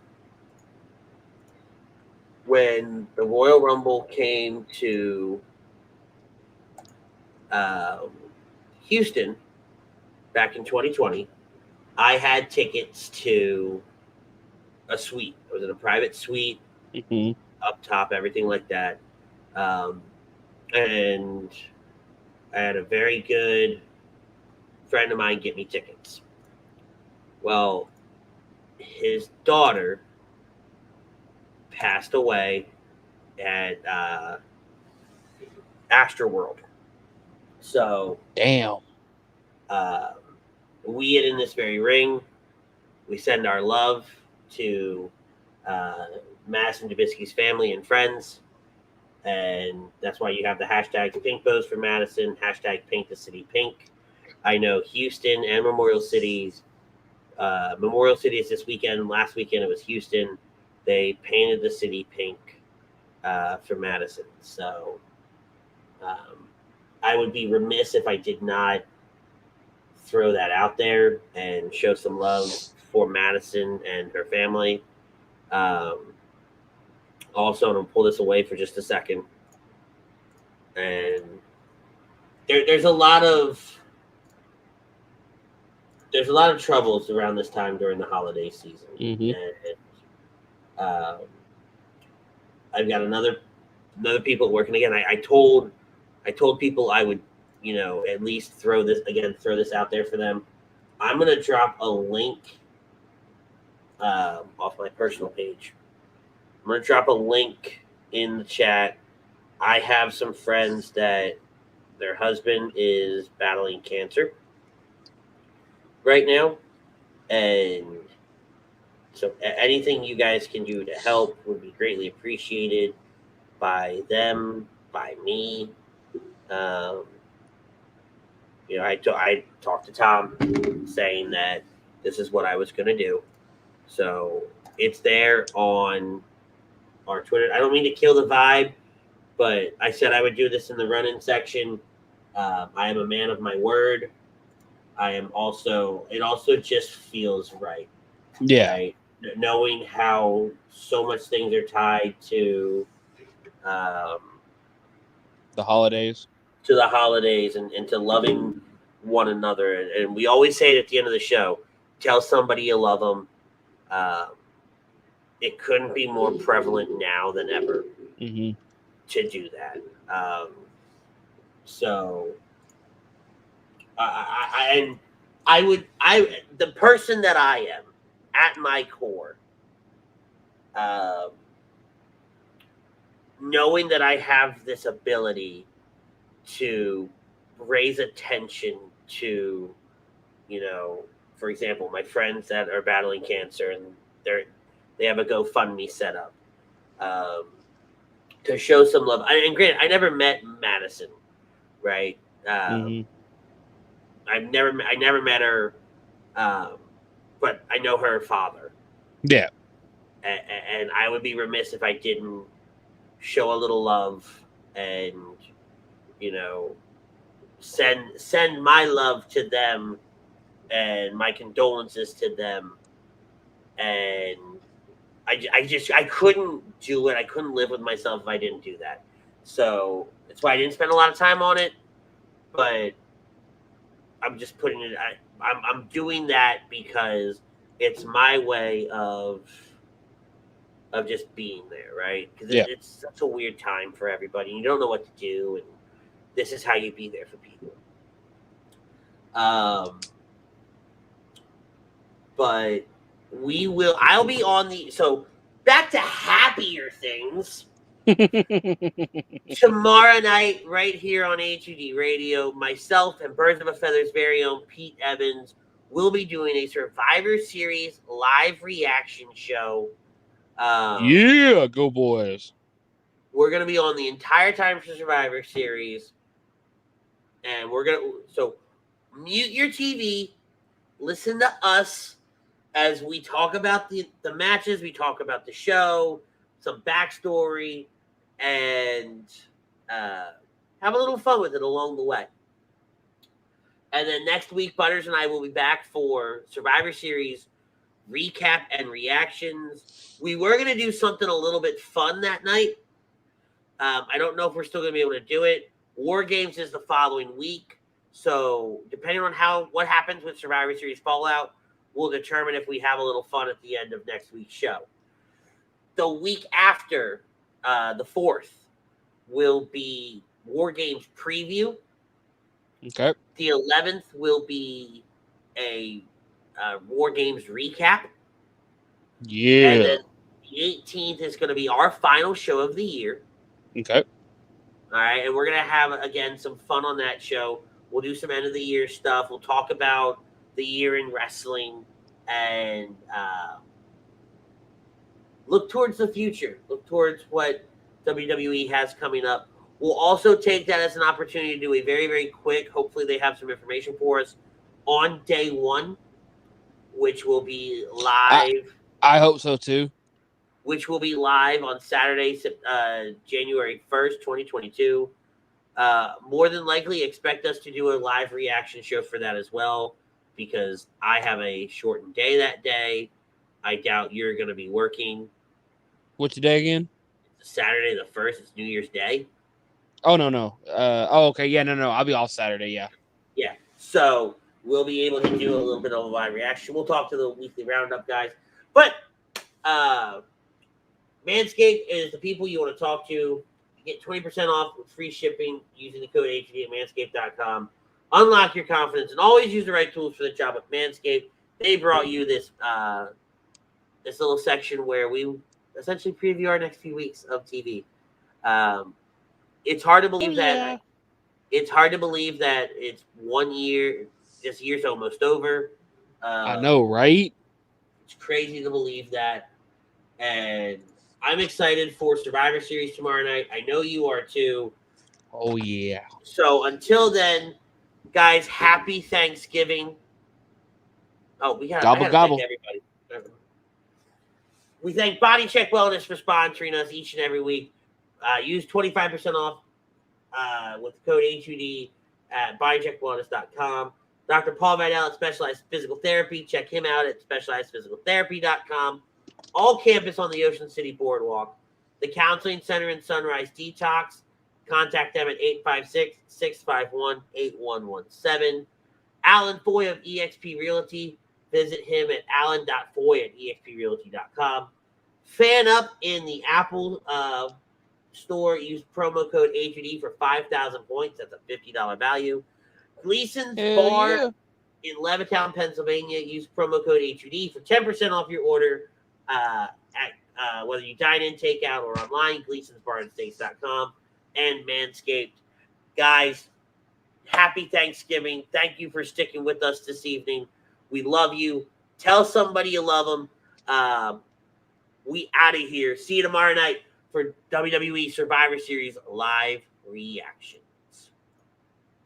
when the Royal Rumble came to Houston back in 2020. I had tickets to a suite. I was in a private suite up top, everything like that. And I had a very good friend of mine get me tickets. Well, his daughter passed away at Astroworld. So, damn. We in this very ring, we send our love to Madison Dubisky's family and friends. And that's why you have the hashtag Pink Bows for Madison, hashtag Paint the City Pink. I know Houston and Memorial Cities. Memorial City is this weekend. Last weekend it was Houston. They painted the city pink for Madison. So I would be remiss if I did not throw that out there and show some love for Madison and her family. Also, I'm going to pull this away for just a second. And there's a lot of troubles around this time during the holiday season. And I've got another people working again. I told people I would, at least throw this out there for them. I'm going to drop a link off my personal page. I'm going to drop a link in the chat. I have some friends that their husband is battling cancer right now. And so anything you guys can do to help would be greatly appreciated by them, by me. I talked to Tom saying that this is what I was going to do. So it's there on our Twitter. I don't mean to kill the vibe, but I said I would do this in the run-in section. I am a man of my word. It also just feels right. Yeah. Right? Knowing how so much things are tied to the holidays. To the holidays and to loving one another. And we always say it at the end of the show, tell somebody you love them. It couldn't be more prevalent now than ever to do that. So the person that I am at my core, knowing that I have this ability to raise attention to, for example, my friends that are battling cancer and they have a GoFundMe set up to show some love. And granted, I never met Madison, right? I never met her, but I know her father. Yeah. And I would be remiss if I didn't show a little love and, send my love to them and my condolences to them. And I couldn't do it. I couldn't live with myself if I didn't do that. So that's why I didn't spend a lot of time on it, but I'm just putting it, I'm doing that because it's my way of just being there, right? Because it's such a weird time for everybody. You don't know what to do, and this is how you be there for people. But I'll be on so back to happier things. Tomorrow night, right here on HUD Radio, myself and Birds of a Feather's very own Pete Evans will be doing a Survivor Series live reaction show. Yeah, go boys. We're going to be on the entire time for Survivor Series. And we're going to... So, mute your TV. Listen to us as we talk about the matches. We talk about the show. Some backstory. And have a little fun with it along the way. And then next week, Butters and I will be back for Survivor Series recap and reactions. We were going to do something a little bit fun that night. I don't know if we're still going to be able to do it. War Games is the following week. So depending on what happens with Survivor Series Fallout, we'll determine if we have a little fun at the end of next week's show. The week after, the 4th, will be War Games preview. Okay. The 11th will be a War Games recap. Yeah. And then the 18th is going to be our final show of the year. Okay. All right. And we're going to have, again, some fun on that show. We'll do some end of the year stuff. We'll talk about the year in wrestling and look towards the future. Look towards what WWE has coming up. We'll also take that as an opportunity to do a very, very quick, hopefully they have some information for us, on day one, which will be live. I hope so too. Which will be live on Saturday, January 1st, 2022. More than likely, expect us to do a live reaction show for that as well, because I have a shortened day that day. I doubt you're going to be working. What's the day again? Saturday the 1st. It's New Year's Day. Oh, no. Okay. Yeah, no. I'll be off Saturday, yeah. Yeah. So we'll be able to do a little bit of a live reaction. We'll talk to the weekly roundup guys. But Manscaped is the people you want to talk to. You get 20% off with free shipping using the code HD at manscaped.com. Unlock your confidence and always use the right tools for the job at Manscaped. They brought you this little section where we essentially preview our next few weeks of TV. It's hard to believe that. It's hard to believe that it's 1 year. This year's almost over. I know, right? It's crazy to believe that. And I'm excited for Survivor Series tomorrow night. I know you are too. Oh, yeah. So until then, guys, happy Thanksgiving. Oh, we got to thank everybody. We thank Body Check Wellness for sponsoring us each and every week. Use 25% off with the code HUD at bodycheckwellness.com. Dr. Paul Vidal at Specialized Physical Therapy. Check him out at specializedphysicaltherapy.com. All campus on the Ocean City Boardwalk. The Counseling Center in Sunrise Detox. Contact them at 856-651-8117. Alan Foy of eXp Realty. Visit him at alan.foy@exprealty.com. Fan up in the Apple store. Use promo code HUD for 5,000 points. That's a $50 value. Gleason's Bar in Levittown, Pennsylvania. Use promo code HUD for 10% off your order at whether you dine in, take out, or online. Gleason'sBarandSteaks.com and Manscaped. Guys, happy Thanksgiving. Thank you for sticking with us this evening. We love you. Tell somebody you love them. We out of here. See you tomorrow night for WWE Survivor Series live reaction.